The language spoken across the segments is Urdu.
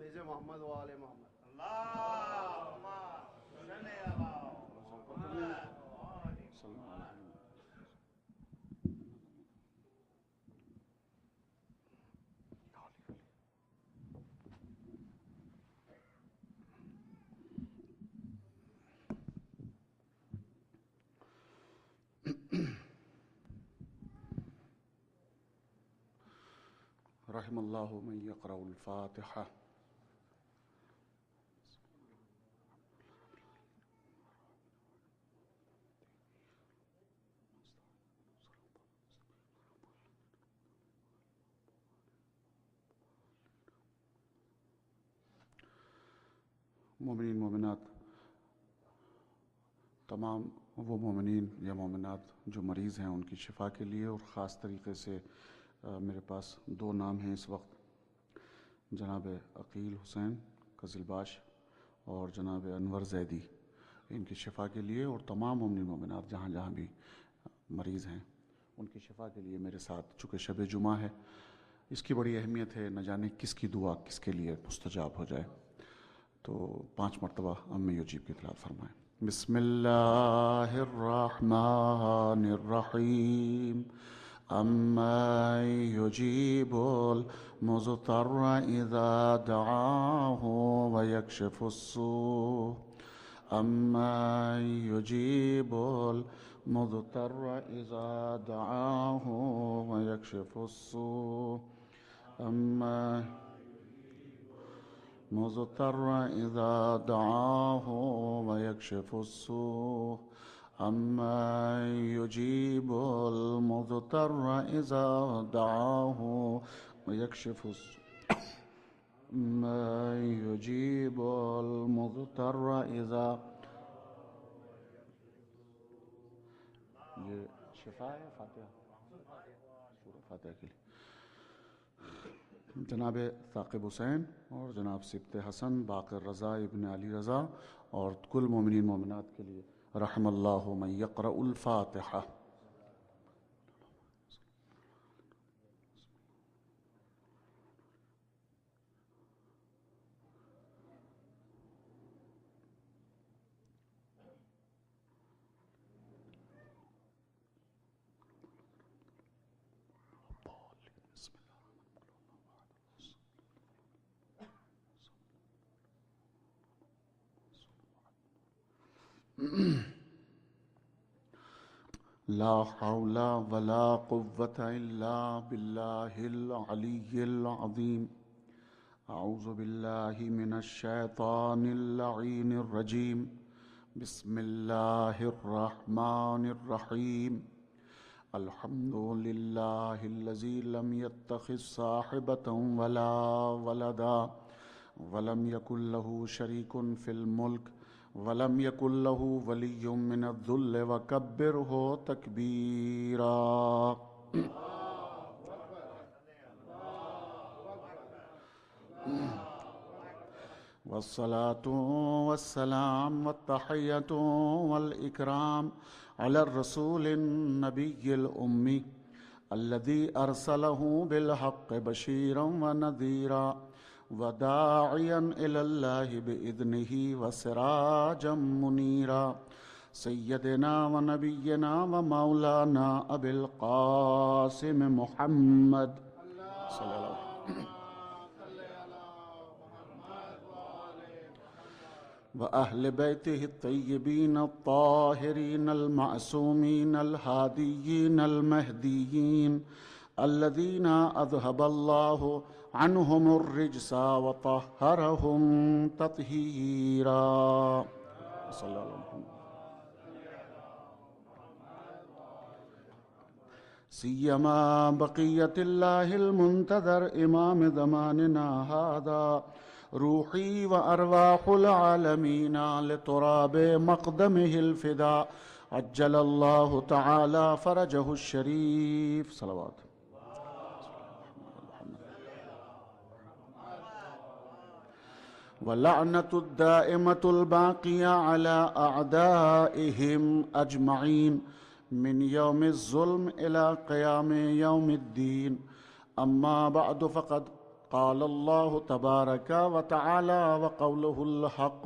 بھیجے محمد و آل محمد. اللہم صلی علی رحم اللہ من یقرأ الفاتحہ. مومنین مومنات، تمام وہ مومنین یا مومنات جو مریض ہیں ان کی شفا کے لیے، اور خاص طریقے سے میرے پاس دو نام ہیں اس وقت، جناب عقیل حسین قزلباش اور جناب انور زیدی، ان کی شفا کے لیے، اور تمام مومنین مومنات جہاں جہاں بھی مریض ہیں ان کی شفا کے لیے میرے ساتھ. چونکہ شب جمعہ ہے، اس کی بڑی اہمیت ہے، نہ جانے کس کی دعا کس کے لیے مستجاب ہو جائے. تو 5 مرتبہ ام یجیب کی تلاوت فرمائیں. بسم اللہ الرحمن الرحیم. امن یجیب المضطر اذا دعاہ ویکشف السوء. امن یجیب المضطر اذا دعاہ ویکشف السوء. امن مضطر اذا دعاه ويكشف السوء. أمن يجيب المضطر إذا دعاه ويكشف السوء. أمن يجيب المضطر إذا یہ شفا ہے فاتحہ، سورہ فاتحہ کے لیے. جناب ثاقب حسین اور جناب سبط حسن، باقر رضا ابن علی رضا، اور کل مومنین مومنات کے لیے رحم اللہ من یقرأ الفاتحہ. لا حول ولا قوة إلا بالله العلي العظيم. أعوذ بالله من الشيطان اللعين الرجيم. بسم الله الرحمن الرحيم. الحمد لله الذي لم يتخذ صاحبة ولا ولدا ولم يكن له شريك في الملك ولم يكن له ولي من الذل وكبره تكبيرا. والصلاة والسلام والتحية والإكرام على الرسول النبي الأمي الذي أرسله بالحق بشيرا ونذيرا وداعيا إلى الله بإذنه وسراجا منيرا. سيدنا ونبينا ومولانا أبي القاسم محمد صلى الله عليه وسلم وأهل بيته الطيبين الطاهرين المعصومين الهاديين المهديين الذين أذهب الله عنهم الرجس وطهرهم تطهيرا. صلى الله عليه وسلم. سيما بقية الله المنتظر إمام زماننا هذا روحي وأرواح العالمين لتراب مقدمه الفداء عجل الله تعالى فرجه الشريف. صلوات. ولعنة الدائمة الباقية على أعدائهم أجمعين من يوم الظلم إلى قيام يوم الدين. أما بعد فقد قال اللہ تبارک و تعالی وقولہ الحق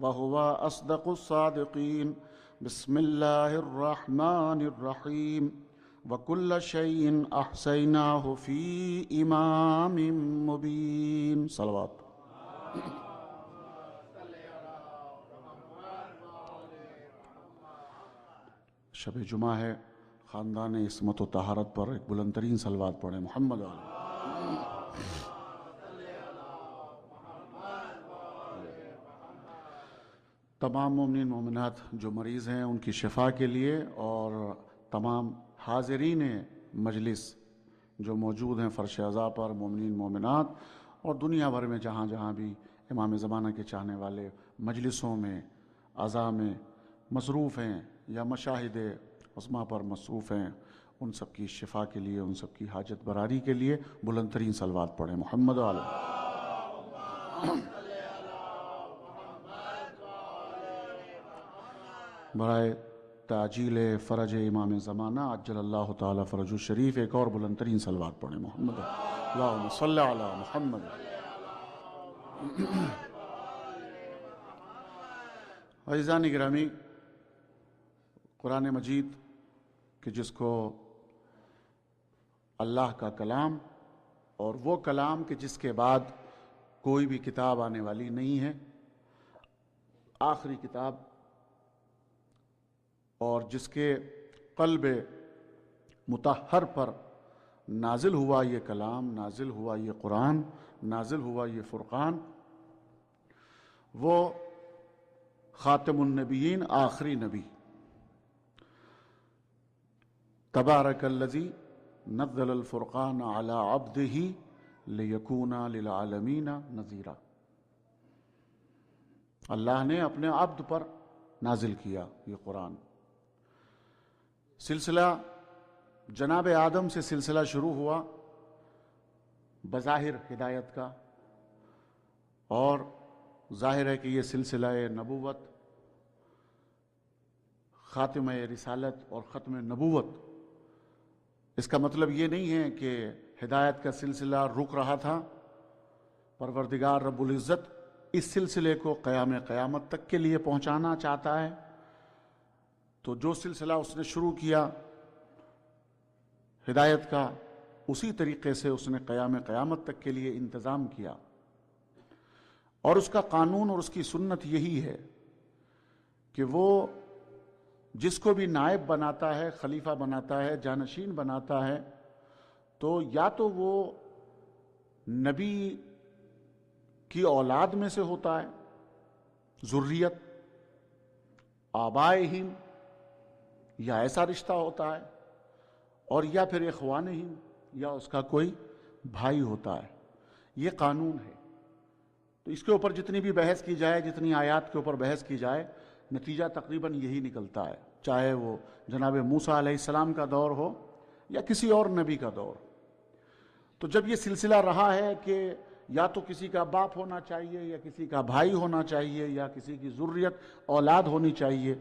وہو اصدق الصادقین بسم اللہ الرحمن الرحیم وَكُلَّ شَيْءٍ أَحْصَيْنَاهُ فِي إِمَامٍ مُبِينٍ صلوات۔ شب جمعہ ہے، خاندان عصمت و طہارت پر ایک بلند ترین صلوات پڑھیں محمد علیہ۔ تمام مومنین مومنات جو مریض ہیں ان کی شفا کے لیے، اور تمام حاضرین مجلس جو موجود ہیں فرش عزا پر، مومنین مومنات، اور دنیا بھر میں جہاں جہاں بھی امام زمانہ کے چاہنے والے مجلسوں میں عزا میں مصروف ہیں یا مشاہد عظمیٰ پر مصروف ہیں، ان سب کی شفا کے لیے، ان سب کی حاجت براری کے لیے بلند ترین صلوات پڑھیں محمد علیہ۔ برائے تعجیل فرج امام زمانہ عجل اللہ تعالی فرج الشریف ایک اور بلند ترین صلوات پڑھیں محمد اللہم صلی علی محمد۔ عزیزان گرامی، قرآن مجید کہ جس کو اللہ کا کلام، اور وہ کلام کہ جس کے بعد کوئی بھی کتاب آنے والی نہیں ہے، آخری کتاب، اور جس کے قلب مطہر پر نازل ہوا یہ کلام، نازل ہوا یہ قرآن، نازل ہوا یہ فرقان، وہ خاتم النبیین، آخری نبی، تبارک الذی نزل الفرقان علی عبدہ لیکون للعالمین نذیرا، اللہ نے اپنے عبد پر نازل کیا یہ قرآن۔ سلسلہ جناب آدم سے سلسلہ شروع ہوا بظاہر ہدایت کا، اور ظاہر ہے کہ یہ سلسلہ نبوت، خاتمہ رسالت اور ختم نبوت، اس کا مطلب یہ نہیں ہے کہ ہدایت کا سلسلہ رک رہا تھا۔ پروردگار رب العزت اس سلسلے کو قیام قیامت تک کے لیے پہنچانا چاہتا ہے، تو جو سلسلہ اس نے شروع کیا ہدایت کا، اسی طریقے سے اس نے قیام قیامت تک کے لیے انتظام کیا، اور اس کا قانون اور اس کی سنت یہی ہے کہ وہ جس کو بھی نائب بناتا ہے، خلیفہ بناتا ہے، جانشین بناتا ہے، تو یا تو وہ نبی کی اولاد میں سے ہوتا ہے، ذریت آبائہم، یا ایسا رشتہ ہوتا ہے، اور یا پھر اخوانہم، یا اس کا کوئی بھائی ہوتا ہے۔ یہ قانون ہے۔ تو اس کے اوپر جتنی بھی بحث کی جائے، جتنی آیات کے اوپر بحث کی جائے، نتیجہ تقریباً یہی نکلتا ہے، چاہے وہ جناب موسیٰ علیہ السلام کا دور ہو یا کسی اور نبی کا دور۔ تو جب یہ سلسلہ رہا ہے کہ یا تو کسی کا باپ ہونا چاہیے، یا کسی کا بھائی ہونا چاہیے، یا کسی کی ذریت اولاد ہونی چاہیے،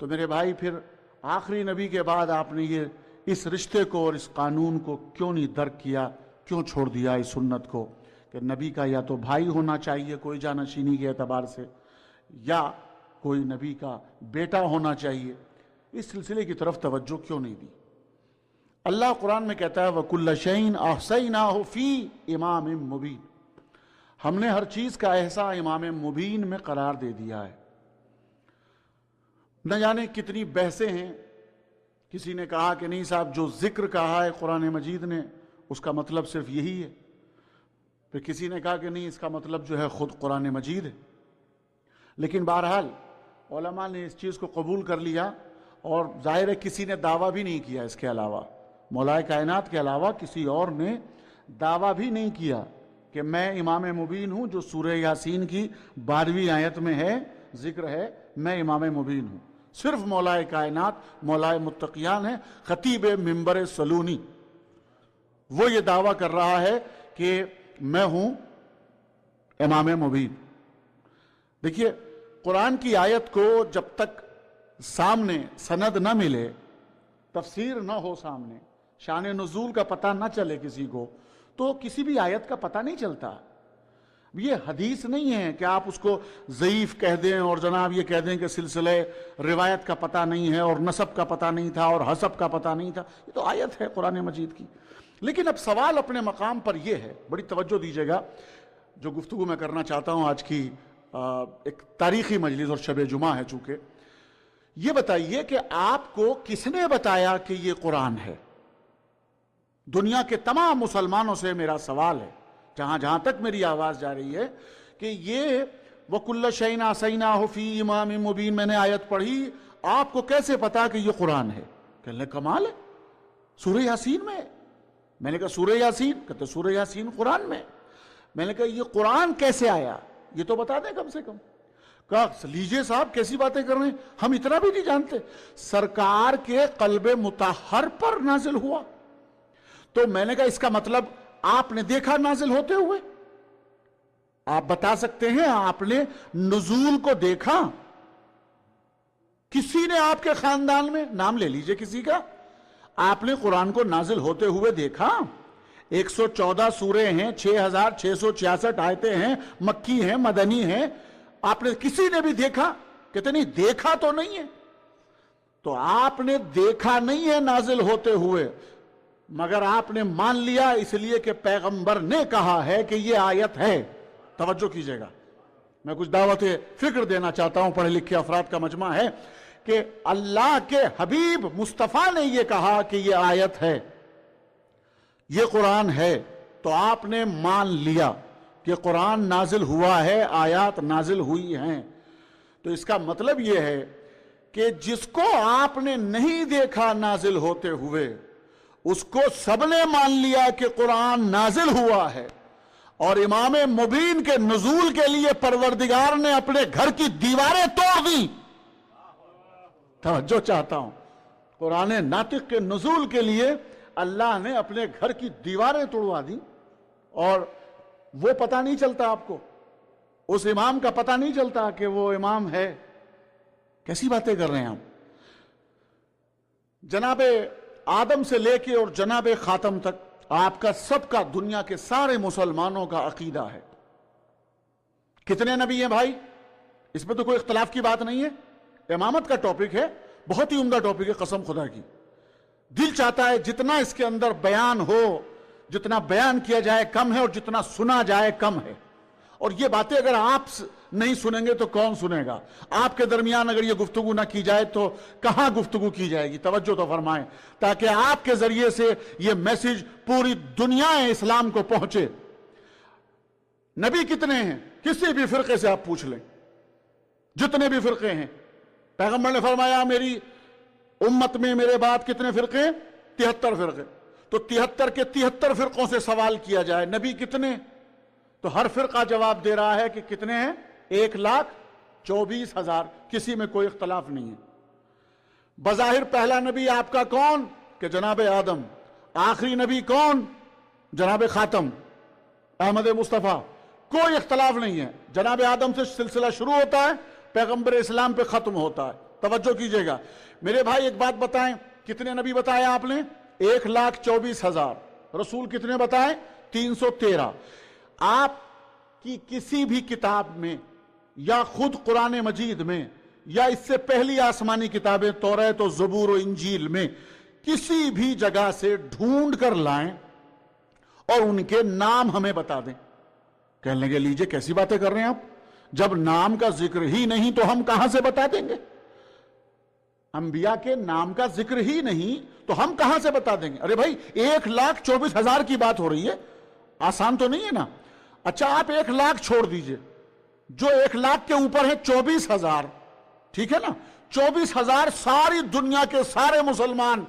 تو میرے بھائی پھر آخری نبی کے بعد آپ نے یہ اس رشتے کو اور اس قانون کو کیوں نہیں درک کیا، کیوں چھوڑ دیا اس سنت کو کہ نبی کا یا تو بھائی ہونا چاہیے کوئی جانشینی کے اعتبار سے، یا کوئی نبی کا بیٹا ہونا چاہیے؟ اس سلسلے کی طرف توجہ کیوں نہیں دی؟ اللہ قرآن میں کہتا ہے وَكُلَّ شَيْءٍ أَحْصَيْنَاهُ فِي إِمَامٍ مُبِينٍ، ہم نے ہر چیز کا احصاء امام مبین میں قرار دے دیا ہے۔ نہ جانے کتنی بحثیں ہیں، کسی نے کہا کہ نہیں صاحب جو ذکر کہا ہے قرآن مجید نے اس کا مطلب صرف یہی ہے، پھر کسی نے کہا کہ نہیں اس کا مطلب جو ہے خود قرآن مجید ہے۔ لیکن بہرحال علماء نے اس چیز کو قبول کر لیا، اور ظاہر ہے کسی نے دعویٰ بھی نہیں کیا اس کے علاوہ، مولائے کائنات کے علاوہ کسی اور نے دعویٰ بھی نہیں کیا کہ میں امام مبین ہوں، جو سورہ یاسین کی 12ویں آیت میں ہے، ذکر ہے، میں امام مبین ہوں۔ صرف مولائے کائنات، مولائے متقیان ہے، خطیب منبر سلونی، وہ یہ دعویٰ کر رہا ہے کہ میں ہوں امام مبین۔ دیکھیے، قرآن کی آیت کو جب تک سامنے سند نہ ملے، تفسیر نہ ہو سامنے، شان نزول کا پتہ نہ چلے کسی کو، تو کسی بھی آیت کا پتہ نہیں چلتا. یہ حدیث نہیں ہے کہ آپ اس کو ضعیف کہہ دیں اور جناب یہ کہہ دیں کہ سلسلہ روایت کا پتہ نہیں ہے اور نسب کا پتہ نہیں تھا اور حسب کا پتہ نہیں تھا. یہ تو آیت ہے قرآن مجید کی. لیکن اب سوال اپنے مقام پر یہ ہے, بڑی توجہ دیجیے گا, جو گفتگو میں کرنا چاہتا ہوں آج کی ایک تاریخی مجلس اور شب جمعہ ہے چونکہ, یہ بتائیے کہ آپ کو کس نے بتایا کہ یہ قرآن ہے؟ دنیا کے تمام مسلمانوں سے میرا سوال ہے, جہاں تک میری آواز جا رہی ہے, کہ یہ وَكُلَّ شَيْءٍ أَحْصَيْنَاهُ فِي إِمَامٍ مُبِينٍ میں نے آیت پڑھی, آپ کو کیسے پتا کہ یہ قرآن ہے؟ کہنے کمال ہے, سورہ یاسین میں. میں نے کہا سورہ یاسین؟ کہتے سورہ یاسین قرآن میں. میں نے کہا یہ قرآن کیسے آیا یہ تو بتا دیں کم سے کم. کہا لیجئے صاحب کیسی باتیں کر رہے ہیں, ہم اتنا بھی نہیں جانتے. سرکار کے قلب مطہر پر نازل ہوا. تو میں نے کہا اس کا مطلب آپ نے دیکھا نازل ہوتے ہوئے؟ آپ بتا سکتے ہیں آپ نے نزول کو دیکھا؟ کسی نے آپ کے خاندان میں نام لے لیجئے کسی کا, آپ نے قرآن کو نازل ہوتے ہوئے دیکھا؟ 114 سورے ہیں, 6666 آیتیں ہیں, مکی ہیں, مدنی ہیں, آپ نے کسی نے بھی دیکھا؟ کہتے نہیں دیکھا تو نہیں ہے. تو آپ نے دیکھا نہیں ہے نازل ہوتے ہوئے, مگر آپ نے مان لیا اس لیے کہ پیغمبر نے کہا ہے کہ یہ آیت ہے. توجہ کیجئے گا, میں کچھ دعوت فکر دینا چاہتا ہوں, پڑھے لکھے افراد کا مجمع ہے, کہ اللہ کے حبیب مصطفیٰ نے یہ کہا کہ یہ آیت ہے, یہ قرآن ہے, تو آپ نے مان لیا کہ قرآن نازل ہوا ہے, آیات نازل ہوئی ہیں. تو اس کا مطلب یہ ہے کہ جس کو آپ نے نہیں دیکھا نازل ہوتے ہوئے, اس کو سب نے مان لیا کہ قرآن نازل ہوا ہے, اور امام مبین کے نزول کے لیے پروردگار نے اپنے گھر کی دیواریں توڑ دی. توجہ چاہتا ہوں, قرآن ناطق کے نزول کے لیے اللہ نے اپنے گھر کی دیواریں توڑوا دی, اور وہ پتہ نہیں چلتا آپ کو, اس امام کا پتہ نہیں چلتا کہ وہ امام ہے. کیسی باتیں کر رہے ہیں آپ؟ جناب آدم سے لے کے اور جناب خاتم تک آپ کا سب کا, دنیا کے سارے مسلمانوں کا عقیدہ ہے. کتنے نبی ہیں بھائی؟ اس میں تو کوئی اختلاف کی بات نہیں ہے. امامت کا ٹاپک ہے, بہت ہی عمدہ ٹاپک ہے, قسم خدا کی. دل چاہتا ہے جتنا اس کے اندر بیان ہو, جتنا بیان کیا جائے کم ہے, اور جتنا سنا جائے کم ہے. اور یہ باتیں اگر آپ نہیں سنیں گے تو کون سنے گا؟ آپ کے درمیان اگر یہ گفتگو نہ کی جائے تو کہاں گفتگو کی جائے گی؟ توجہ تو فرمائیں, تاکہ آپ کے ذریعے سے یہ میسج پوری دنیا اسلام کو پہنچے. نبی کتنے ہیں؟ کسی بھی فرقے سے آپ پوچھ لیں, جتنے بھی فرقے ہیں. پیغمبر نے فرمایا میری امت میں میرے بعد کتنے فرقے؟ 73 فرقے. تو 73 کے 73 فرقوں سے سوال کیا جائے نبی کتنے؟ تو ہر فرقہ جواب دے رہا ہے کہ کتنے ہیں؟ 1,24,000. کسی میں کوئی اختلاف نہیں ہے. بظاہر پہلا نبی آپ کا کون؟ کہ جناب آدم. آخری نبی کون؟ جناب خاتم احمد مصطفیٰ. کوئی اختلاف نہیں ہے. جناب آدم سے سلسلہ شروع ہوتا ہے, پیغمبر اسلام پہ ختم ہوتا ہے. توجہ کیجئے گا میرے بھائی. ایک بات بتائیں, کتنے نبی بتائے آپ نے؟ 1,24,000. رسول کتنے بتائے؟ 313. آپ کی کسی بھی کتاب میں, یا خود قرآن مجید میں, یا اس سے پہلی آسمانی کتابیں توریت و زبور و انجیل میں, کسی بھی جگہ سے ڈھونڈ کر لائیں اور ان کے نام ہمیں بتا دیں. کہنے لگے لیجئے کیسی باتیں کر رہے ہیں آپ, جب نام کا ذکر ہی نہیں تو ہم کہاں سے بتا دیں گے؟ انبیاء کے نام کا ذکر ہی نہیں تو ہم کہاں سے بتا دیں گے؟ ارے بھائی 1,24,000 کی بات ہو رہی ہے, آسان تو نہیں ہے نا. اچھا آپ 1,00,000 چھوڑ دیجئے, جو 1,00,000 کے اوپر ہے 24,000, ٹھیک ہے نا. 24,000 ساری دنیا کے سارے مسلمان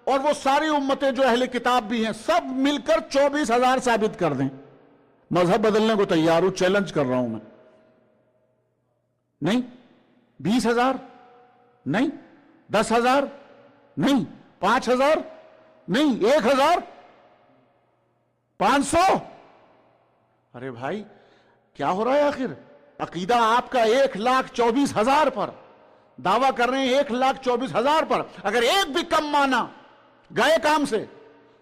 اور وہ ساری امتیں جو اہل کتاب بھی ہیں, سب مل کر 24,000 ثابت کر دیں. مذہب بدلنے کو تیار ہوں, چیلنج کر رہا ہوں میں. نہیں 20,000 نہیں, 10,000 نہیں, 5,000 نہیں, 1,000, 500. ارے بھائی کیا ہو رہا ہے آخر؟ عقیدہ آپ کا 1,24,000 پر, دعویٰ کر رہے ہیں 1,24,000 پر. اگر ایک بھی کم مانا گئے کام سے,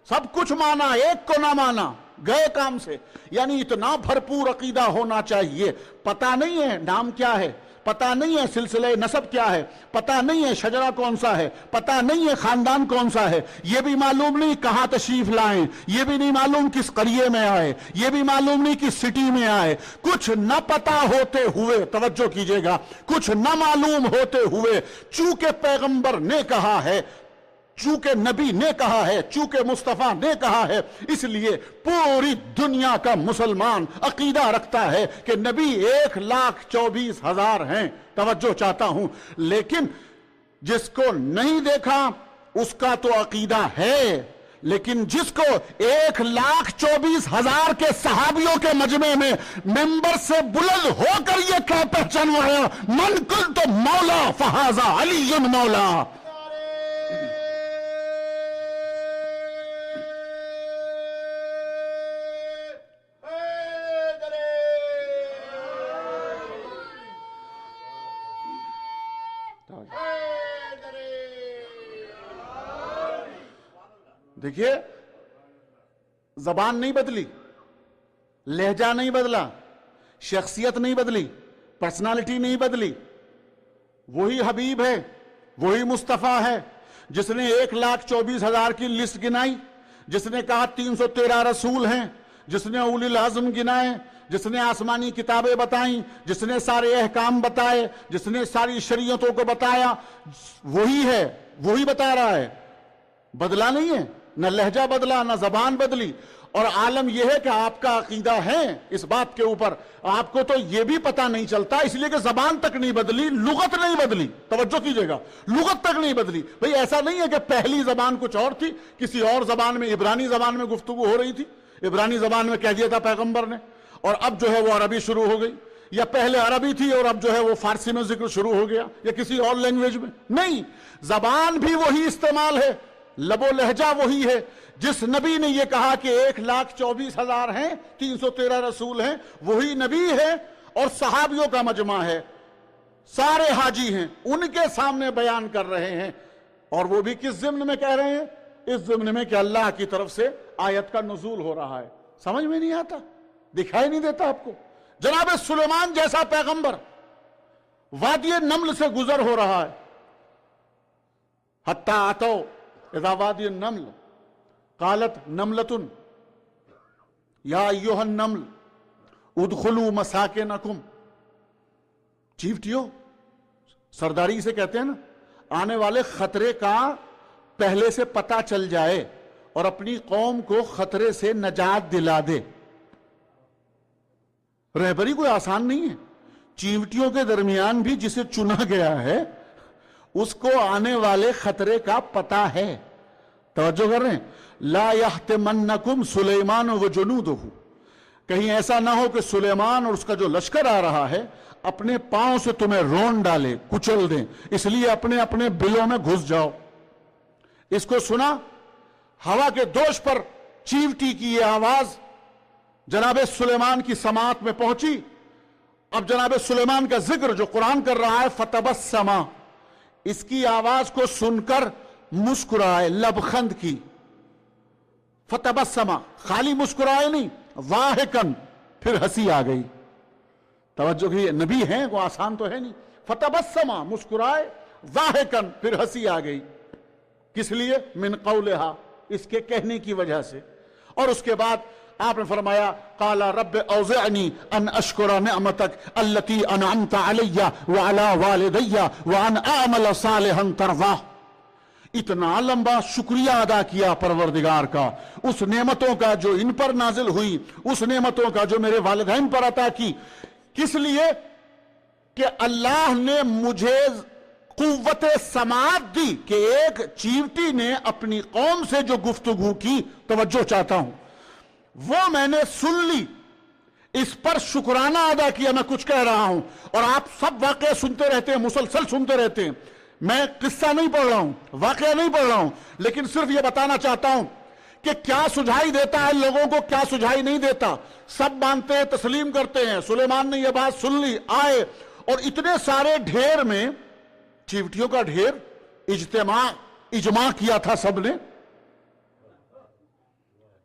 سب کچھ مانا ایک کو نہ مانا, گئے کام سے. یعنی اتنا بھرپور عقیدہ ہونا چاہیے. پتہ نہیں ہے نام کیا ہے, پتہ نہیں ہے سلسلہ نسب کیا ہے, پتہ نہیں ہے شجرہ کون سا ہے, پتہ نہیں ہے خاندان کون سا ہے, یہ بھی معلوم نہیں کہاں تشریف لائیں, یہ بھی نہیں معلوم کس قریے میں آئے, یہ بھی معلوم نہیں کس سٹی میں آئے. کچھ نہ پتہ ہوتے ہوئے, توجہ کیجئے گا, کچھ نہ معلوم ہوتے ہوئے, چونکہ پیغمبر نے کہا ہے, چونکہ نبی نے کہا ہے, چونکہ مصطفیٰ نے کہا ہے, اس لیے پوری دنیا کا مسلمان عقیدہ رکھتا ہے کہ نبی 1,24,000 ہیں. توجہ چاہتا ہوں. لیکن جس کو نہیں دیکھا اس کا تو عقیدہ ہے, لیکن جس کو 1,24,000 کے صحابیوں کے مجمع میں ممبر سے بلند ہو کر یہ کہہ پہچانوایا من کنت مولا فہذا علی مولا. دیکھیے, زبان نہیں بدلی, لہجہ نہیں بدلا, شخصیت نہیں بدلی, پرسنالٹی نہیں بدلی. وہی حبیب ہے, وہی مصطفیٰ ہے جس نے 1,24,000 کی لسٹ گنائی, جس نے کہا 313 رسول ہیں, جس نے اولی العزم گنائے, جس نے آسمانی کتابیں بتائیں, جس نے سارے احکام بتائے, جس نے ساری شریعتوں کو بتایا. وہی ہے, وہی بتا رہا ہے, بدلا نہیں ہے, نہ لہجہ بدلا, نہ زبان بدلی. اور عالم یہ ہے کہ آپ کا عقیدہ ہے اس بات کے اوپر, آپ کو تو یہ بھی پتہ نہیں چلتا, اس لیے کہ زبان تک نہیں بدلی, لغت نہیں بدلی. توجہ کیجئے گا, لغت تک نہیں بدلی. بھئی ایسا نہیں ہے کہ پہلی زبان کچھ اور تھی, کسی اور زبان میں, عبرانی زبان میں گفتگو ہو رہی تھی, عبرانی زبان میں کہہ دیا تھا پیغمبر نے, اور اب جو ہے وہ عربی شروع ہو گئی, یا پہلے عربی تھی اور اب جو ہے وہ فارسی میں ذکر شروع ہو گیا, یا کسی اور لینگویج میں. نہیں, زبان بھی وہی استعمال ہے, لب و لہجہ وہی ہے. جس نبی نے یہ کہا کہ 1,24,000 ہیں, 313 رسول ہیں, وہی نبی ہے اور صحابیوں کا مجمع ہے, سارے حاجی ہیں, ان کے سامنے بیان کر رہے ہیں. اور وہ بھی کس ضمن میں کہہ رہے ہیں؟ اس ضمن میں کہ اللہ کی طرف سے آیت کا نزول ہو رہا ہے. سمجھ میں نہیں آتا, دکھائی نہیں دیتا آپ کو؟ جناب سلیمان جیسا پیغمبر وادی نمل سے گزر ہو رہا ہے, حتی آتو اذا وادی النمل قالت نملتن یا ایوہ النمل ادخلوا مساکنکم. چیفٹیو, سرداری سے کہتے ہیں نا, آنے والے خطرے کا پہلے سے پتہ چل جائے اور اپنی قوم کو خطرے سے نجات دلا دے. رہبری کوئی آسان نہیں ہے. چیوٹیوں کے درمیان بھی جسے چنا گیا ہے اس کو آنے والے خطرے کا پتہ ہے. توجہ کر رہے ہیں؟ لا یحتمنکم سلیمان و جنودہ, کہیں ایسا نہ ہو کہ سلیمان اور اس کا جو لشکر آ رہا ہے اپنے پاؤں سے تمہیں رون ڈالے, کچل دیں, اس لیے اپنے اپنے بلوں میں گھس جاؤ. اس کو سنا, ہوا کے دوش پر چیوٹی کی یہ آواز جناب سلیمان کی سماعت میں پہنچی. اب جناب سلیمان کا ذکر جو قرآن کر رہا ہے فتبسما, اس کی آواز کو سن کر مسکرائے, لبخند کی. فتبسما, خالی مسکرائے نہیں, ضاحکن, پھر ہنسی آ گئی. توجہ کی, نبی ہیں, وہ آسان تو ہے نہیں. فتبسما, مسکرائے, ضاحکن, پھر ہنسی آ گئی. کس لیے؟ من قولہا, اس کے کہنے کی وجہ سے. اور اس کے بعد آپ نے فرمایا قال رب اوزعنی ان اشکر نعمتک التي انعمت علی وعلی والدی وان اعمل صالحا ترضاہ. اتنا لمبا شکریہ ادا کیا پروردگار کا, اس نعمتوں کا جو ان پر نازل ہوئی, اس نعمتوں کا جو میرے والدین پر عطا کی. کس لیے؟ کہ اللہ نے مجھے قوت سماعت دی کہ ایک چیوٹی نے اپنی قوم سے جو گفتگو کی, توجہ چاہتا ہوں, وہ میں نے سن لی, اس پر شکرانہ ادا کیا. میں کچھ کہہ رہا ہوں اور آپ سب واقعہ سنتے رہتے ہیں, مسلسل سنتے رہتے ہیں. میں قصہ نہیں پڑھ رہا ہوں, واقعہ نہیں پڑھ رہا ہوں, لیکن صرف یہ بتانا چاہتا ہوں کہ کیا سجھائی دیتا ہے لوگوں کو, کیا سجھائی نہیں دیتا. سب مانتے ہیں, تسلیم کرتے ہیں. سلیمان نے یہ بات سن لی, آئے, اور اتنے سارے ڈھیر میں, چیوٹیوں کا ڈھیر, اجماع کیا تھا سب نے.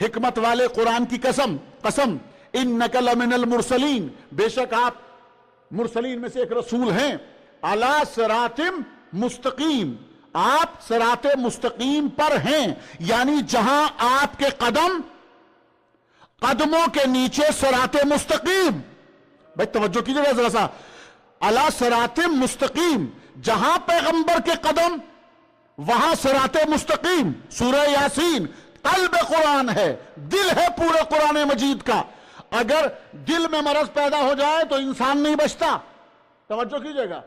حکمت والے قرآن کی قسم قسم انک لمن المرسلین، بے شک آپ مرسلین میں سے ایک رسول ہیں، علی صراط مستقیم، آپ صراط مستقیم پر ہیں، یعنی جہاں آپ کے قدموں کے نیچے صراط مستقیم، بھائی توجہ کیجئے ذرا سا، علی صراط مستقیم، جہاں پیغمبر کے قدم وہاں صراط مستقیم۔ سورہ یاسین قلب قرآن ہے، دل ہے پورے قرآن مجید کا، اگر دل میں مرض پیدا ہو جائے تو انسان نہیں بچتا، توجہ کیجئے گا،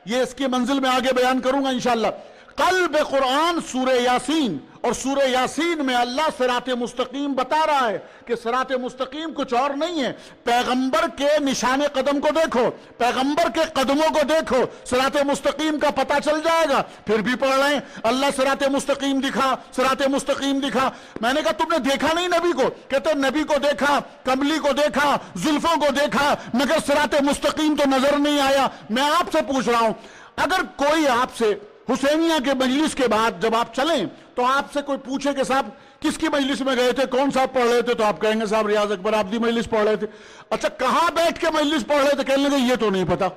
یہ اس کی منزل میں آگے بیان کروں گا انشاءاللہ۔ قلب قرآن سورہ یاسین، اور سورہ یاسین میں اللہ صراط مستقیم بتا رہا ہے کہ صراط مستقیم کچھ اور نہیں ہے، پیغمبر کے نشان قدم کو دیکھو، پیغمبر کے قدموں کو دیکھو، صراط مستقیم کا پتہ چل جائے گا۔ پھر بھی پڑھ رہے ہیں اللہ صراط مستقیم دکھا، صراط مستقیم دکھا، میں نے کہا تم نے دیکھا نہیں نبی کو؟ کہتے نبی کو دیکھا، کملی کو دیکھا، زلفوں کو دیکھا، مگر صراط مستقیم تو نظر نہیں آیا۔ میں آپ سے پوچھ رہا ہوں، اگر کوئی آپ سے حسینیہ کے مجلس کے بعد جب آپ چلیں تو آپ سے کوئی پوچھے کہ صاحب کس کی مجلس میں گئے تھے، کون صاحب پڑھ رہے تھے، تو آپ کہیں گے صاحب ریاض اکبر آبدی مجلس پڑھ رہے تھے۔ اچھا کہاں بیٹھ کے مجلس پڑھ رہے تھے، کہنے لگے یہ تو نہیں پتا۔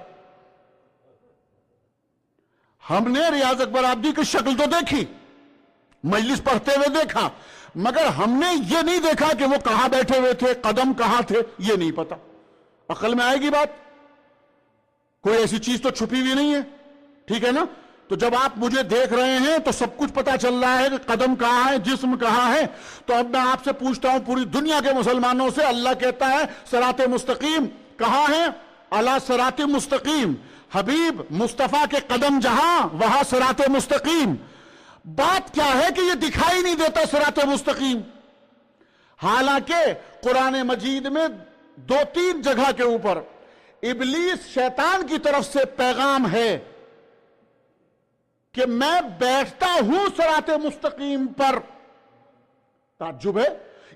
ہم نے ریاض اکبر آبدی کی شکل تو دیکھی، مجلس پڑھتے ہوئے دیکھا، مگر ہم نے یہ نہیں دیکھا کہ وہ کہاں بیٹھے ہوئے تھے، قدم کہاں تھے، یہ نہیں پتا۔ عقل میں آئے گی بات؟ کوئی ایسی چیز تو چھپی ہوئی نہیں ہے، ٹھیک ہے نا؟ تو جب آپ مجھے دیکھ رہے ہیں تو سب کچھ پتا چل رہا ہے کہ قدم کہاں ہے، جسم کہاں ہے۔ تو اب میں آپ سے پوچھتا ہوں پوری دنیا کے مسلمانوں سے، اللہ کہتا ہے صراط مستقیم کہاں ہے؟ علی صراط مستقیم، حبیب مصطفیٰ کے قدم جہاں وہاں صراط مستقیم۔ بات کیا ہے کہ یہ دکھائی نہیں دیتا صراط مستقیم، حالانکہ قرآن مجید میں 2-3 جگہ کے اوپر ابلیس شیطان کی طرف سے پیغام ہے کہ میں بیٹھتا ہوں صراط مستقیم پر۔ تعجب ہے،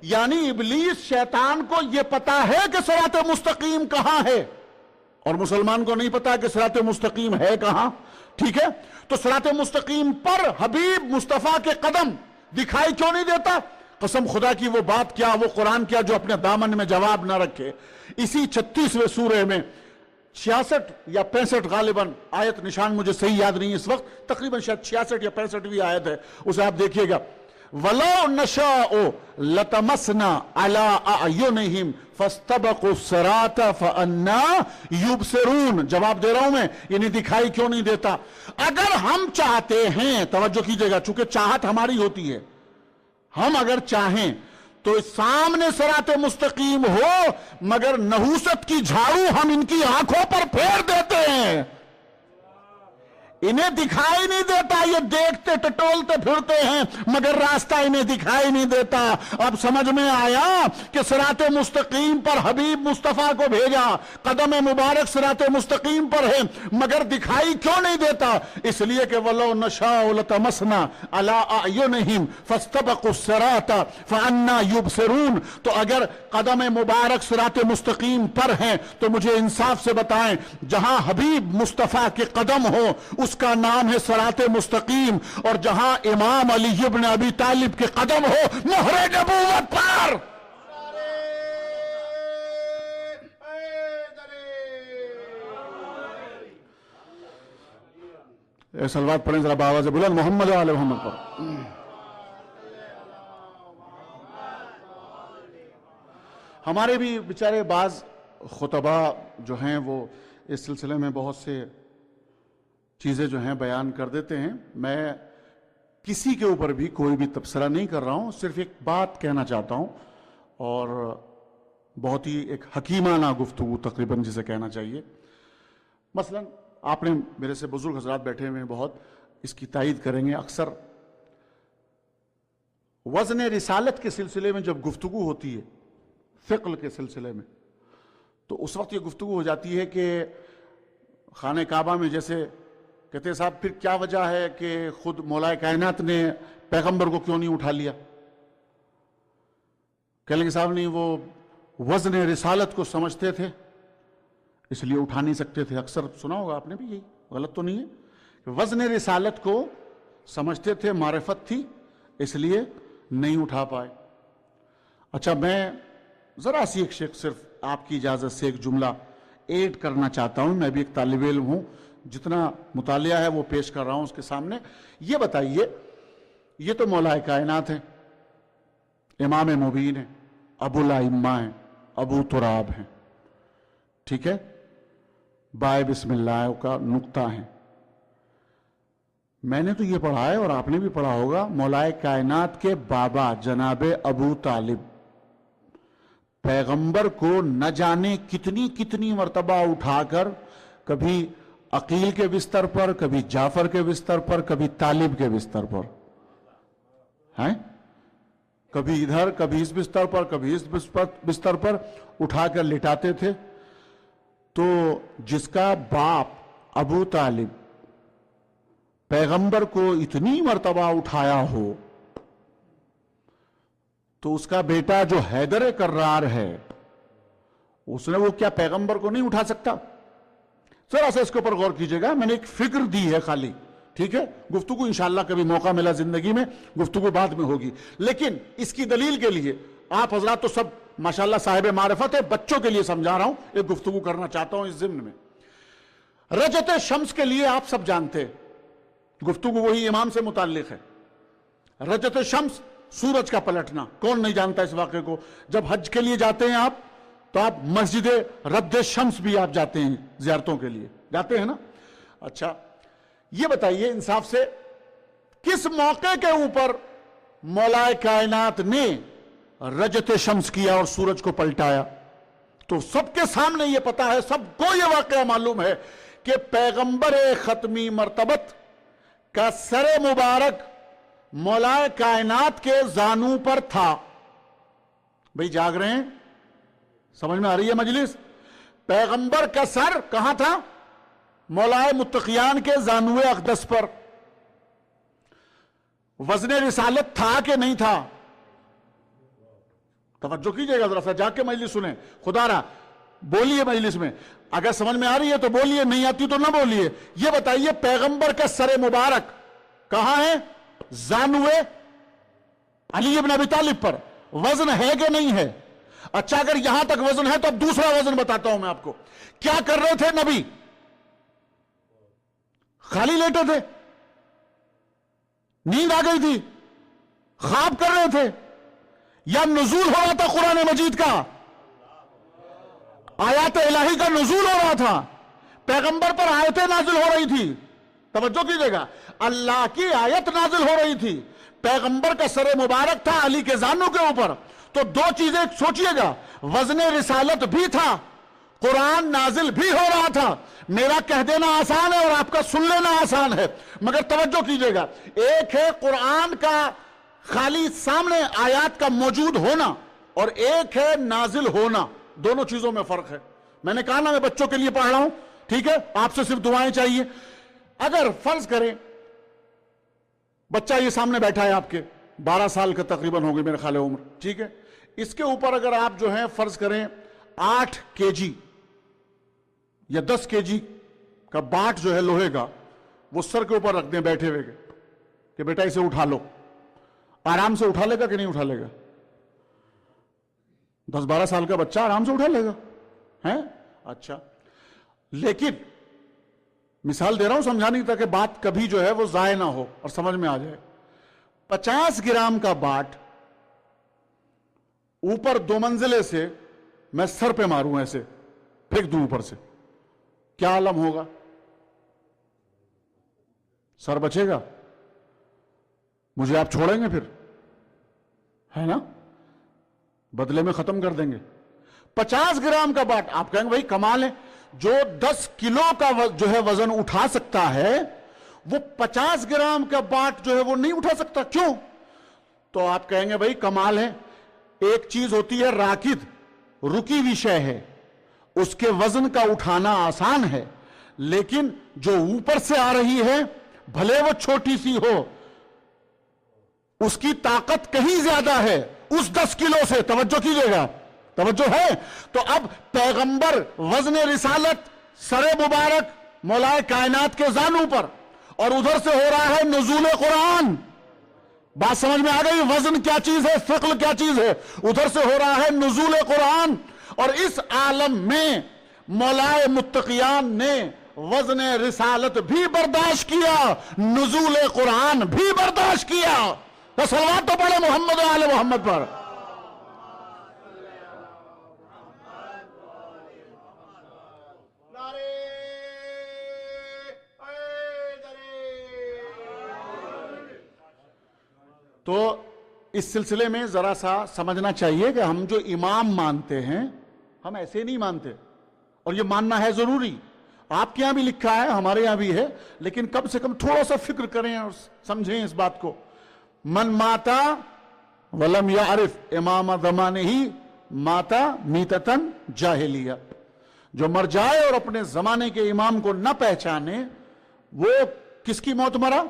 یعنی ابلیس شیطان کو یہ پتا ہے کہ صراط مستقیم کہاں ہے، اور مسلمان کو نہیں پتا کہ صراط مستقیم ہے کہاں، ٹھیک ہے؟ تو صراط مستقیم پر حبیب مصطفیٰ کے قدم دکھائی کیوں نہیں دیتا؟ قسم خدا کی وہ بات کیا، وہ قرآن کیا جو اپنے دامن میں جواب نہ رکھے۔ اسی 36ویں سورے میں 66 یا 65 غالباً آیت، نشان مجھے صحیح یاد نہیں اس وقت، تقریباً شاید 66 یا 65ویں آیت ہے، اسے آپ دیکھیے گا۔ وَلَوْ نَشَاءُ لَتَمَسْنَا عَلَىٰ أَعْيُنِهِمْ فَاسْتَبَقُوا الصِّرَاطَ فَأَنَّىٰ يُبْصِرُونَ۔ جواب دے رہا ہوں میں، یعنی دکھائی کیوں نہیں دیتا؟ اگر ہم چاہتے ہیں، توجہ کیجئے گا، چونکہ چاہت ہماری ہوتی ہے، ہم اگر چاہیں تو سامنے صراط مستقیم ہو، مگر نحوست کی جھاڑو ہم ان کی آنکھوں پر پھیر دیتے ہیں، انہیں دکھائی نہیں دیتا، یہ دیکھتے ٹٹولتے پھرتے ہیں مگر راستہ انہیں دکھائی نہیں دیتا۔ اب سمجھ میں آیا کہ صراط مستقیم پر حبیب مصطفیٰ کو بھیجا، قدم مبارک صراط مستقیم پر ہے، مگر دکھائی کیوں نہیں دیتا؟ اس لیے کہ وَلَوْ نَشَاءُ لَتَمَسْنَا عَلَىٰ أَعْيُنِهِمْ فَاسْتَبَقُوا الصِّرَاطَ فَأَنَّىٰ يُبْصِرُونَ۔ تو اگر قدم مبارک صراط مستقیم پر ہیں تو مجھے انصاف سے بتائیں، جہاں حبیب مصطفیٰ کے قدم ہو اس کا نام ہے صراط مستقیم، اور جہاں امام علی ابن ابی طالب کے قدم ہو مہر نبوت پر۔ صلوات پڑھیں ذرا بآواز بلند، محمد و آل محمد پر۔ ہمارے بھی بیچارے بعض خطبہ جو ہیں وہ اس سلسلے میں بہت سے چیزیں جو ہیں بیان کر دیتے ہیں۔ میں کسی کے اوپر بھی کوئی بھی تبصرہ نہیں کر رہا ہوں، صرف ایک بات کہنا چاہتا ہوں، اور بہت ہی ایک حکیمانہ گفتگو تقریباً جسے کہنا چاہیے۔ مثلا آپ نے میرے سے بزرگ حضرات بیٹھے ہوئے بہت اس کی تائید کریں گے، اکثر وزن رسالت کے سلسلے میں جب گفتگو ہوتی ہے، ثقل کے سلسلے میں، تو اس وقت یہ گفتگو ہو جاتی ہے کہ خانہ کعبہ میں جیسے کہتے ہیں صاحب پھر کیا وجہ ہے کہ خود مولا کائنات نے پیغمبر کو کیوں نہیں اٹھا لیا؟ کہہ لیں گے صاحب نہیں، وہ وزن رسالت کو سمجھتے تھے اس لیے اٹھا نہیں سکتے تھے۔ اکثر سنا ہوگا آپ نے بھی، یہی غلط تو نہیں ہے کہ وزن رسالت کو سمجھتے تھے، معرفت تھی اس لیے نہیں اٹھا پائے۔ اچھا میں ذرا سی ایک شیخ صرف آپ کی اجازت سے ایک جملہ ایڈ کرنا چاہتا ہوں. میں بھی ایک طالب علم ہوں, جتنا مطالعہ ہے وہ پیش کر رہا ہوں اس کے سامنے. یہ بتائیے, یہ تو مولا کائنات ہیں, امام مبین ہیں, ابو الائمہ ہیں, ابو تراب ہیں, ٹھیک ہے, بائے بسم اللہ کا نقطہ ہیں. میں نے تو یہ پڑھا ہے اور آپ نے بھی پڑھا ہوگا, مولا کائنات کے بابا جناب ابو طالب پیغمبر کو نہ جانے کتنی کتنی مرتبہ اٹھا کر کبھی عقیل کے بستر پر, کبھی جعفر کے بستر پر, کبھی طالب کے بستر پر, ہیں, کبھی ادھر, کبھی اس بستر پر, کبھی اس بستر پر اٹھا کر لٹاتے تھے. تو جس کا باپ ابو طالب پیغمبر کو اتنی مرتبہ اٹھایا ہو, تو اس کا بیٹا جو حیدر کرار ہے, اس نے وہ کیا پیغمبر کو نہیں اٹھا سکتا؟ ذرا سا اس کے اوپر غور کیجئے گا, میں نے ایک فکر دی ہے خالی, ٹھیک ہے, گفتگو انشاءاللہ کبھی موقع ملا زندگی میں, گفتگو بعد میں ہوگی. لیکن اس کی دلیل کے لیے آپ حضرات تو سب ماشاءاللہ صاحب معرفت ہے, بچوں کے لیے سمجھا رہا ہوں, ایک گفتگو کرنا چاہتا ہوں اس ضمن میں. رجت شمس کے لیے آپ سب جانتے, گفتگو وہی امام سے متعلق ہے. رجت شمس, سورج کا پلٹنا, کون نہیں جانتا اس واقعے کو؟ جب حج کے لیے جاتے ہیں آپ تو آپ مسجد رد شمس بھی آپ جاتے ہیں, زیارتوں کے لیے جاتے ہیں نا. اچھا یہ بتائیے انصاف سے, کس موقع کے اوپر مولا کائنات نے رجت شمس کیا اور سورج کو پلٹایا؟ تو سب کے سامنے یہ پتا ہے, سب کو یہ واقعہ معلوم ہے کہ پیغمبر ختمی مرتبت کا سر مبارک مولا کائنات کے زانو پر تھا. بھئی جاگ رہے ہیں؟ سمجھ میں آ رہی ہے مجلس؟ پیغمبر کا سر کہاں تھا؟ مولا متقیان کے زانو اقدس پر. وزن رسالت تھا کہ نہیں تھا؟ توجہ کیجئے گا, ذرا سا جا کے مجلس سنیں, خدا را بولیے مجلس میں, اگر سمجھ میں آ رہی ہے تو بولیے, نہیں آتی تو نہ بولیے. یہ بتائیے پیغمبر کا سر مبارک کہاں ہے؟ زانوے علی ابن ابی طالب پر. وزن ہے کہ نہیں ہے؟ اچھا اگر یہاں تک وزن ہے تو اب دوسرا وزن بتاتا ہوں میں آپ کو. کیا کر رہے تھے نبی؟ خالی لیٹے تھے؟ نیند آ گئی تھی؟ خواب کر رہے تھے؟ یا نزول ہو رہا تھا قرآن مجید کا؟ آیات الہی کا نزول ہو رہا تھا, پیغمبر پر آیتیں نازل ہو رہی تھی. توجہ کیجئے گا, اللہ کی آیت نازل ہو رہی تھی, پیغمبر کا سر مبارک تھا علی کے زانوں کے اوپر. تو دو چیزیں سوچئے گا, وزن رسالت بھی تھا, قرآن نازل بھی ہو رہا تھا. میرا کہہ دینا آسان ہے اور آپ کا سن لینا آسان ہے, مگر توجہ کیجئے گا, ایک ہے قرآن کا خالی سامنے آیات کا موجود ہونا, اور ایک ہے نازل ہونا. دونوں چیزوں میں فرق ہے. میں نے کہا نا میں بچوں کے لیے پڑھ رہا ہوں, ٹھیک ہے, آپ سے صرف دعائیں چاہیے. اگر فرض کریں بچہ یہ سامنے بیٹھا ہے آپ کے, 12 سال کا تقریباً ہوگی میرے خیال عمر, ٹھیک ہے, اس کے اوپر اگر آپ جو ہیں فرض کریں 8 kg یا 10 kg کا باٹ جو ہے لوہے کا, وہ سر کے اوپر رکھ دیں بیٹھے ہوئے کہ بیٹا اسے اٹھا لو, آرام سے اٹھا لے گا کہ نہیں اٹھا لے گا؟ 10-12 سال کا بچہ آرام سے اٹھا لے گا, ہیں؟ اچھا, لیکن مثال دے رہا ہوں سمجھانے کی تاکہ بات کبھی جو ہے وہ ضائع نہ ہو اور سمجھ میں آ جائے. 50 گرام کا باٹ اوپر 2 منزلے سے میں سر پہ ماروں, ایسے پھینک دوں اوپر سے, کیا عالم ہوگا؟ سر بچے گا؟ مجھے آپ چھوڑیں گے پھر, ہے نا؟ بدلے میں ختم کر دیں گے. 50 گرام کا باٹ, آپ کہیں گے بھائی کمال ہے, جو 10 کلو کا جو ہے وزن اٹھا سکتا ہے وہ 50 گرام کا باٹ جو ہے وہ نہیں اٹھا سکتا, کیوں؟ تو آپ کہیں گے بھائی کمال ہے. ایک چیز ہوتی ہے راکد, رکی ہوئی شے ہے, اس کے وزن کا اٹھانا آسان ہے, لیکن جو اوپر سے آ رہی ہے بھلے وہ چھوٹی سی ہو, اس کی طاقت کہیں زیادہ ہے اس 10 کلو سے. توجہ کیجئے گا, توجہ ہے. تو اب پیغمبر وزن رسالت سر مبارک مولا کائنات کے زانوں پر, اور ادھر سے ہو رہا ہے نزول قرآن. بات سمجھ میں آ گئی؟ وزن کیا چیز ہے، ثقل کیا چیز ہے. ادھر سے ہو رہا ہے نزول قرآن، اور اس عالم میں مولائے متقیان نے وزن رسالت بھی برداشت کیا، نزول قرآن بھی برداشت کیا. تو صلوات تو پڑھے محمد و آل محمد پر. نعرے تو اس سلسلے میں ذرا سا سمجھنا چاہیے کہ ہم جو امام مانتے ہیں ہم ایسے نہیں مانتے، اور یہ ماننا ہے ضروری. آپ کے یہاں بھی لکھا ہے، ہمارے یہاں بھی ہے، لیکن کم سے کم تھوڑا سا فکر کریں اور سمجھیں اس بات کو. من ماتا ولم یعرف امام زمانہ ماتا میتتن جاہلیہ. جو مر جائے اور اپنے زمانے کے امام کو نہ پہچانے وہ کس کی موت مرا؟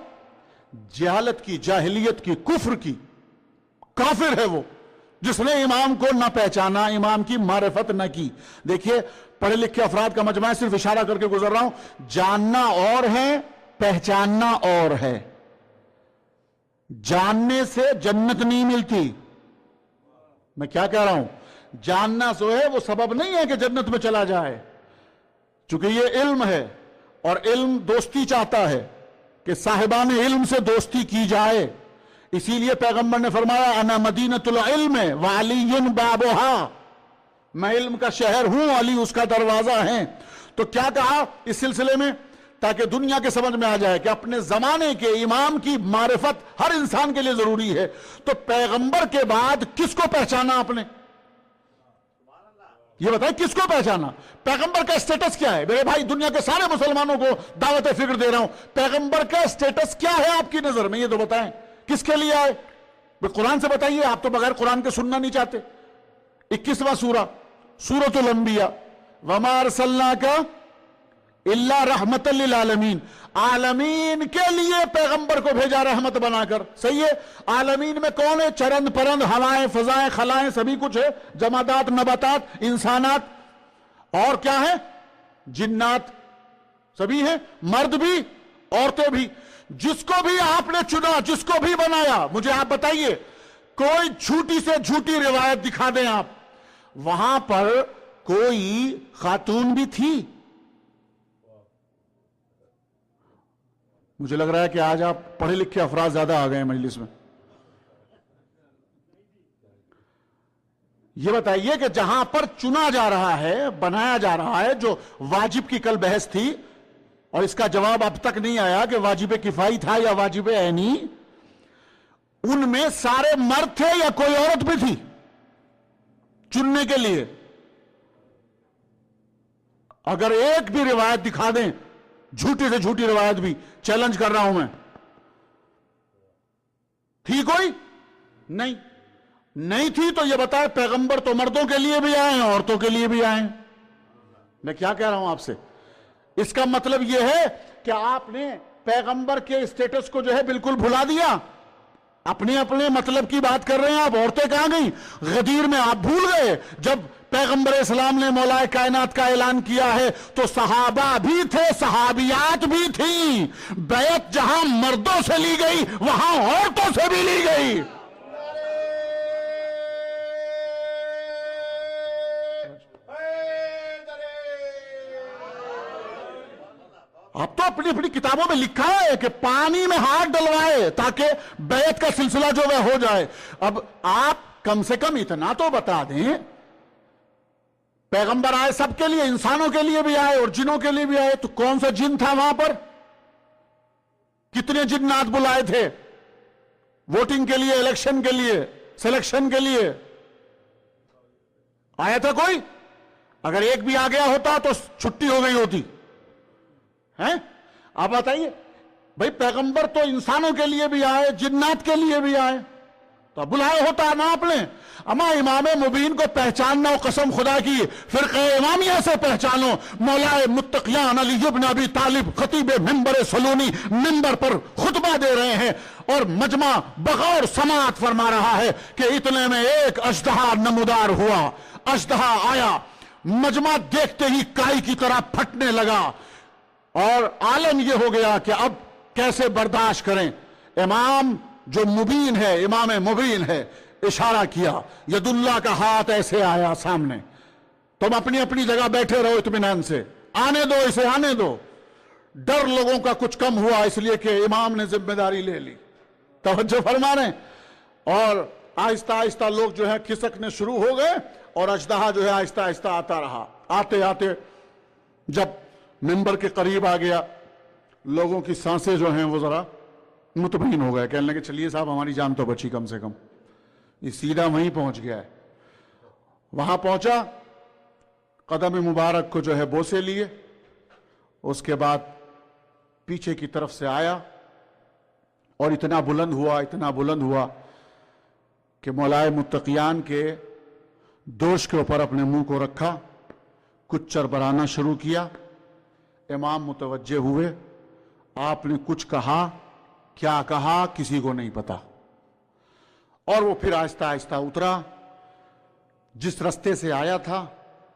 جہالت کی، جاہلیت کی، کفر کی. کافر ہے وہ جس نے امام کو نہ پہچانا، امام کی معرفت نہ کی. دیکھیے پڑھے لکھے افراد کا مجمع ہے، صرف اشارہ کر کے گزر رہا ہوں. جاننا اور ہے، پہچاننا اور ہے. جاننے سے جنت نہیں ملتی. میں کیا کہہ رہا ہوں؟ جاننا سو ہے وہ سبب نہیں ہے کہ جنت میں چلا جائے، چونکہ یہ علم ہے اور علم دوستی چاہتا ہے کہ صاحبان علم سے دوستی کی جائے. اسی لیے پیغمبر نے فرمایا انا مدینۃ العلم وعلی بابھا، میں علم کا شہر ہوں، علی اس کا دروازہ ہے. تو کیا کہا اس سلسلے میں؟ تاکہ دنیا کے سمجھ میں آ جائے کہ اپنے زمانے کے امام کی معرفت ہر انسان کے لیے ضروری ہے. تو پیغمبر کے بعد کس کو پہچانا آپ نے؟ یہ بتائیں کس کو پہچانا؟ پیغمبر کا اسٹیٹس کیا ہے؟ میرے بھائی دنیا کے سارے مسلمانوں کو دعوت فکر دے رہا ہوں، پیغمبر کا اسٹیٹس کیا ہے آپ کی نظر میں؟ یہ تو بتائیں کس کے لیے آئے؟ قرآن سے بتائیے. آپ تو بغیر قرآن کے سننا نہیں چاہتے. 21واں سورہ، سورۃ الانبیاء، وما ارسلناک الا رحمت للعالمین. عالمین کے لیے پیغمبر کو بھیجا رحمت بنا کر. صحیح ہے؟ عالمین میں کون ہے؟ چرند پرند، ہوائیں، فضائیں، خلائیں، سبھی کچھ ہے. جمادات، نباتات، انسانات، اور کیا ہے؟ جنات، سبھی ہیں، مرد بھی عورتیں بھی. جس کو بھی آپ نے چنا، جس کو بھی بنایا، مجھے آپ بتائیے کوئی جھوٹی سے جھوٹی روایت دکھا دیں آپ، وہاں پر کوئی خاتون بھی تھی؟ مجھے لگ رہا ہے کہ آج آپ پڑھے لکھے افراد زیادہ آ گئے ہیں مجلس میں. یہ بتائیے کہ جہاں پر چنا جا رہا ہے، بنایا جا رہا ہے، جو واجب کی کل بحث تھی اور اس کا جواب اب تک نہیں آیا کہ واجب کفائی تھا یا واجب عینی، ان میں سارے مرد تھے یا کوئی عورت بھی تھی چننے کے لیے؟ اگر ایک بھی روایت دکھا دیں، جھوٹی سے جھوٹی روایت بھی، چیلنج کر رہا ہوں میں، تھی کوئی؟ نہیں تھی. تو یہ بتائے پیغمبر تو مردوں کے لیے بھی آئے ہیں، عورتوں کے لیے بھی آئے ہیں. میں کیا کہہ رہا ہوں آپ سے؟ اس کا مطلب یہ ہے کہ آپ نے پیغمبر کے اسٹیٹس کو جو ہے بالکل بھلا دیا. اپنے اپنے مطلب کی بات کر رہے ہیں آپ. عورتیں کہاں گئیں؟ غدیر میں آپ بھول گئے. جب پیغمبر اسلام نے مولا کائنات کا اعلان کیا ہے تو صحابہ بھی تھے، صحابیات بھی تھیں. بیعت جہاں مردوں سے لی گئی وہاں عورتوں سے بھی لی گئی. اب تو اپنی اپنی کتابوں میں لکھا ہے کہ پانی میں ہاتھ ڈلوائے تاکہ بیعت کا سلسلہ جو ہے ہو جائے. اب آپ کم سے کم اتنا تو بتا دیں، پیغمبر آئے سب کے لیے، انسانوں کے لیے بھی آئے اور جنوں کے لیے بھی آئے. تو کون سا جن تھا وہاں پر؟ کتنے جنات بلائے تھے ووٹنگ کے لیے، الیکشن کے لیے، سلیکشن کے لیے؟ آیا تھا کوئی؟ اگر ایک بھی آ گیا ہوتا تو چھٹی ہو گئی ہوتی ہیں. آپ بتائیے بھائی، پیغمبر تو انسانوں کے لیے بھی آئے، جنات کے لیے بھی آئے، تو بلائے ہوتا نا آپ نے. اما امام مبین کو پہچاننا ہو، قسم خدا کی فرقہ امامیہ سے پہچانو. مولا متقیان علی بن ابی طالب خطیب منبر سلونی منبر پر خطبہ دے رہے ہیں اور مجمع بغور سماعت فرما رہا ہے کہ اتنے میں ایک اژدہا نمودار ہوا. اژدہا آیا، مجمع دیکھتے ہی کائی کی طرح پھٹنے لگا اور عالم یہ ہو گیا کہ اب کیسے برداشت کریں. امام جو مبین ہے، امام مبین ہے، اشارہ کیا، ید اللہ کا ہاتھ ایسے آیا سامنے، تم اپنی اپنی جگہ بیٹھے رہو اطمینان سے، آنے دو اسے، آنے دو۔ ڈر لوگوں کا کچھ کم ہوا اس لیے کہ امام نے ذمہ داری لے لی، توجہ فرما رہے ہیں، اور آہستہ آہستہ لوگ جو ہے کھسکنے شروع ہو گئے، اور اژدہا جو ہے آہستہ آہستہ آتا رہا۔ آتے آتے جب منبر کے قریب آ گیا، لوگوں کی سانسیں جو ہیں وہ ذرا مطمئن ہو گئے، کہنے لگے چلیے صاحب ہماری جان تو بچی کم سے کم، یہ سیدھا وہیں پہنچ گیا ہے۔ وہاں پہنچا، قدم مبارک کو جو ہے بوسے لیے، اس کے بعد پیچھے کی طرف سے آیا اور اتنا بلند ہوا کہ مولائے متقیان کے دوش کے اوپر اپنے منہ کو رکھا، کچھ چربرانا شروع کیا۔ امام متوجہ ہوئے، آپ نے کچھ کہا، کیا کہا کسی کو نہیں پتا، اور وہ پھر آہستہ آہستہ اترا، جس راستے سے آیا تھا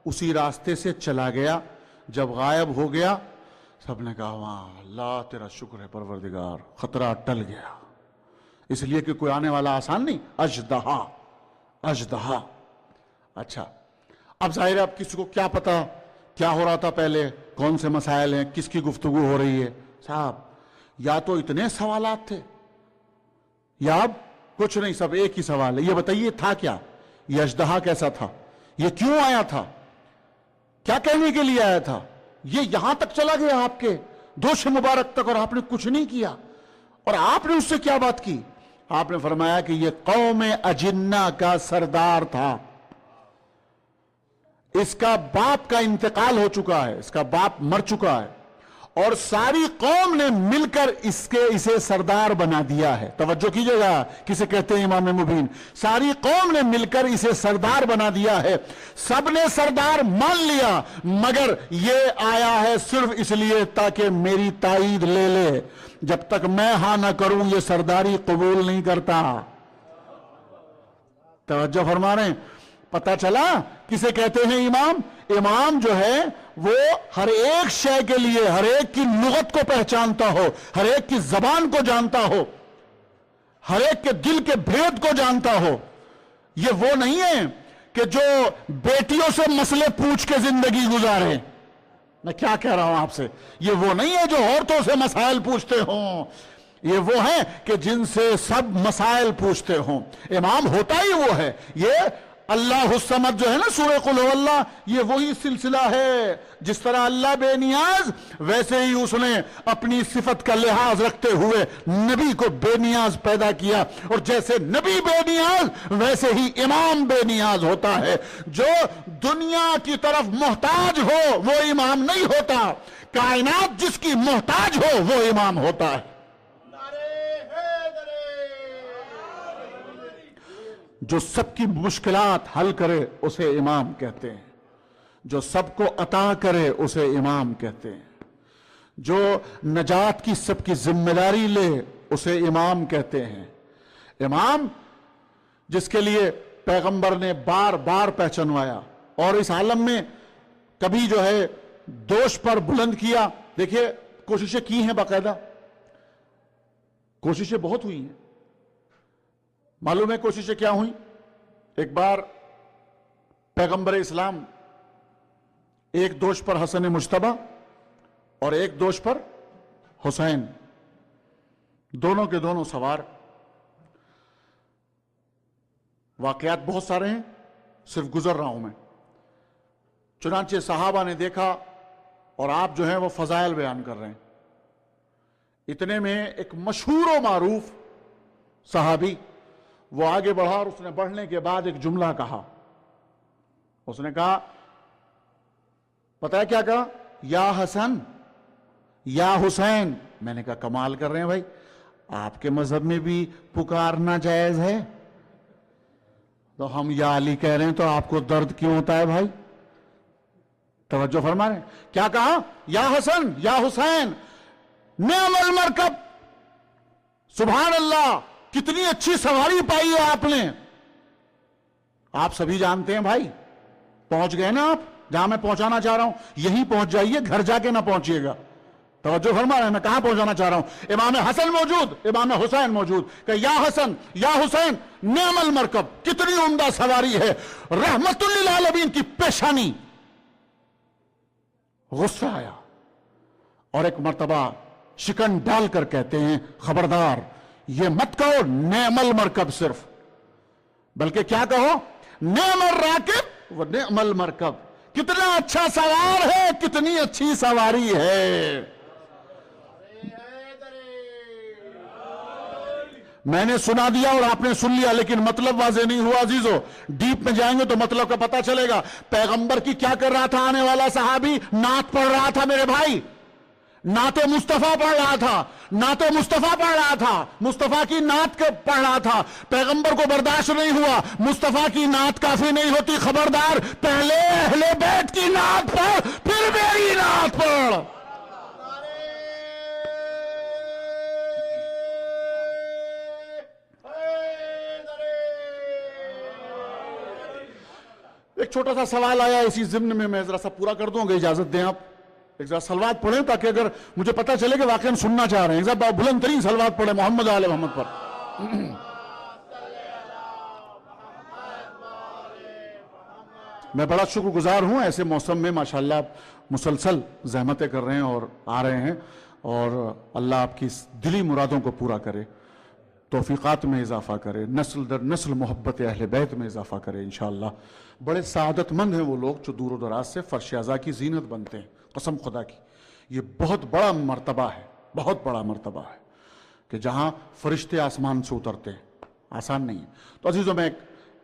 اسی راستے سے چلا گیا۔ جب غائب ہو گیا، سب نے کہا واہ اللہ تیرا شکر ہے پروردگار، خطرہ ٹل گیا، اس لیے کہ کوئی آنے والا آسان نہیں، اژدہا۔ اچھا، اب ظاہر ہے اب کسی کو کیا پتا کیا ہو رہا تھا پہلے، کون سے مسائل ہیں، کس کی گفتگو ہو رہی ہے؟ صاحب یا تو اتنے سوالات تھے یا اب کچھ نہیں، سب ایک ہی سوال ہے، یہ بتائیے تھا کیا؟ یہ اژدہا کیسا تھا؟ یہ کیوں آیا تھا؟ کیا کہنے کے لیے آیا تھا؟ یہ یہاں تک چلا گیا آپ کے دوش مبارک تک، اور آپ نے کچھ نہیں کیا، اور آپ نے اس سے کیا بات کی؟ آپ نے فرمایا کہ یہ قوم اجنہ کا سردار تھا، اس کا باپ کا انتقال ہو چکا ہے، اس کا باپ مر چکا ہے، اور ساری قوم نے مل کر اسے سردار بنا دیا ہے۔ توجہ کیجئے گا، کسے کہتے ہیں امام مبین؟ ساری قوم نے مل کر اسے سردار بنا دیا ہے، سب نے سردار مان لیا، مگر یہ آیا ہے صرف اس لیے تاکہ میری تائید لے لے، جب تک میں ہاں نہ کروں یہ سرداری قبول نہیں کرتا۔ توجہ فرما رہے ہیں؟ پتہ چلا کسے کہتے ہیں امام؟ امام جو ہے وہ ہر ایک شے کے لیے، ہر ایک کی لغت کو پہچانتا ہو، ہر ایک کی زبان کو جانتا ہو، ہر ایک کے دل کے بھید کو جانتا ہو۔ یہ وہ نہیں ہے کہ جو بیٹیوں سے مسئلے پوچھ کے زندگی گزارے، میں کیا کہہ رہا ہوں آپ سے، یہ وہ نہیں ہے جو عورتوں سے مسائل پوچھتے ہوں، یہ وہ ہیں کہ جن سے سب مسائل پوچھتے ہوں۔ امام ہوتا ہی وہ ہے۔ یہ اللہ الصمد جو ہے نا سورہ قل هو اللہ، یہ وہی سلسلہ ہے، جس طرح اللہ بے نیاز، ویسے ہی اس نے اپنی صفت کا لحاظ رکھتے ہوئے نبی کو بے نیاز پیدا کیا، اور جیسے نبی بے نیاز ویسے ہی امام بے نیاز ہوتا ہے۔ جو دنیا کی طرف محتاج ہو وہ امام نہیں ہوتا، کائنات جس کی محتاج ہو وہ امام ہوتا ہے۔ جو سب کی مشکلات حل کرے اسے امام کہتے ہیں، جو سب کو عطا کرے اسے امام کہتے ہیں، جو نجات کی سب کی ذمہ داری لے اسے امام کہتے ہیں۔ امام جس کے لیے پیغمبر نے بار بار پہچنوایا، اور اس عالم میں کبھی جو ہے دوش پر بلند کیا۔ دیکھیے کوششیں کی ہیں، باقاعدہ کوششیں بہت ہوئی ہیں۔ معلوم ہے کوششیں کیا ہوئیں؟ ایک بار پیغمبر اسلام ایک دوش پر حسن مجتبی اور ایک دوش پر حسین، دونوں کے دونوں سوار۔ واقعات بہت سارے ہیں، صرف گزر رہا ہوں میں۔ چنانچہ صحابہ نے دیکھا، اور آپ جو ہیں وہ فضائل بیان کر رہے ہیں۔ اتنے میں ایک مشہور و معروف صحابی وہ آگے بڑھا، اور اس نے بڑھنے کے بعد ایک جملہ کہا۔ اس نے کہا، پتہ ہے کیا کہا؟ یا حسن یا حسین۔ میں نے کہا کمال کر رہے ہیں بھائی، آپ کے مذہب میں بھی پکارنا جائز ہے، تو ہم یا علی کہہ رہے ہیں تو آپ کو درد کیوں ہوتا ہے بھائی؟ توجہ فرما رہے ہیں؟ کیا کہا؟ یا حسن یا حسین، نعم المرکب، سبحان اللہ، کتنی اچھی سواری پائی ہے آپ نے۔ آپ سبھی جانتے ہیں بھائی، پہنچ گئے نا آپ جہاں میں پہنچانا چاہ رہا ہوں، یہیں پہنچ جائیے، گھر جا کے نہ پہنچیے گا۔ توجہ فرما رہے ہیں میں کہاں پہنچانا چاہ رہا ہوں؟ امام حسن موجود، امام حسین موجود، کہ یا حسن یا حسین نعم المرکب، کتنی عمدہ سواری ہے، رحمت للعالمین کی پیشانی۔ غصہ آیا اور ایک مرتبہ شکن ڈال کر کہتے ہیں خبردار یہ مت کہو نعم المرکب صرف، بلکہ کیا کہو نعم الراکب و نعم المرکب، کتنا اچھا سوار ہے، کتنی اچھی سواری ہے۔ میں نے سنا دیا اور آپ نے سن لیا لیکن مطلب واضح نہیں ہوا عزیزو، ڈیپ میں جائیں گے تو مطلب کا پتہ چلے گا۔ پیغمبر کی کیا کر رہا تھا آنے والا صحابی؟ نعت پڑھ رہا تھا میرے بھائی، نعت مصطفیٰ پڑھ رہا تھا، نعت مصطفیٰ پڑھ رہا تھا، مصطفیٰ کی نعت پڑھ رہا تھا۔ پیغمبر کو برداشت نہیں ہوا، مصطفیٰ کی نعت کافی نہیں ہوتی، خبردار پہلے اہل بیت کی نعت پڑھ پھر میری نعت پڑھ۔ ایک چھوٹا سا سوال آیا اسی ضمن میں ذرا سا پورا کر دوں گا، اجازت دیں آپ ایک ذرا سلوات پڑھیں تاکہ اگر مجھے پتہ چلے کہ واقعاً سننا چاہ رہے ہیں، ذرا بلند ترین سلوات پڑھیں محمد آل محمد پر۔ میں بڑا شکر گزار ہوں ایسے موسم میں ماشاءاللہ آپ مسلسل زحمتیں کر رہے ہیں اور آ رہے ہیں، اور اللہ آپ کی دلی مرادوں کو پورا کرے، توفیقات میں اضافہ کرے، نسل در نسل محبت اہل بیت میں اضافہ کرے انشاءاللہ۔ بڑے سعادت مند ہیں وہ لوگ جو دور و دراز سے فرش اعضاء کی زینت بنتے ہیں، قسم خدا کی یہ بہت بڑا مرتبہ ہے، بہت بڑا مرتبہ ہے کہ جہاں فرشتے آسمان سے اترتے ہیں، آسان نہیں ہے۔ تو عزیزوں میں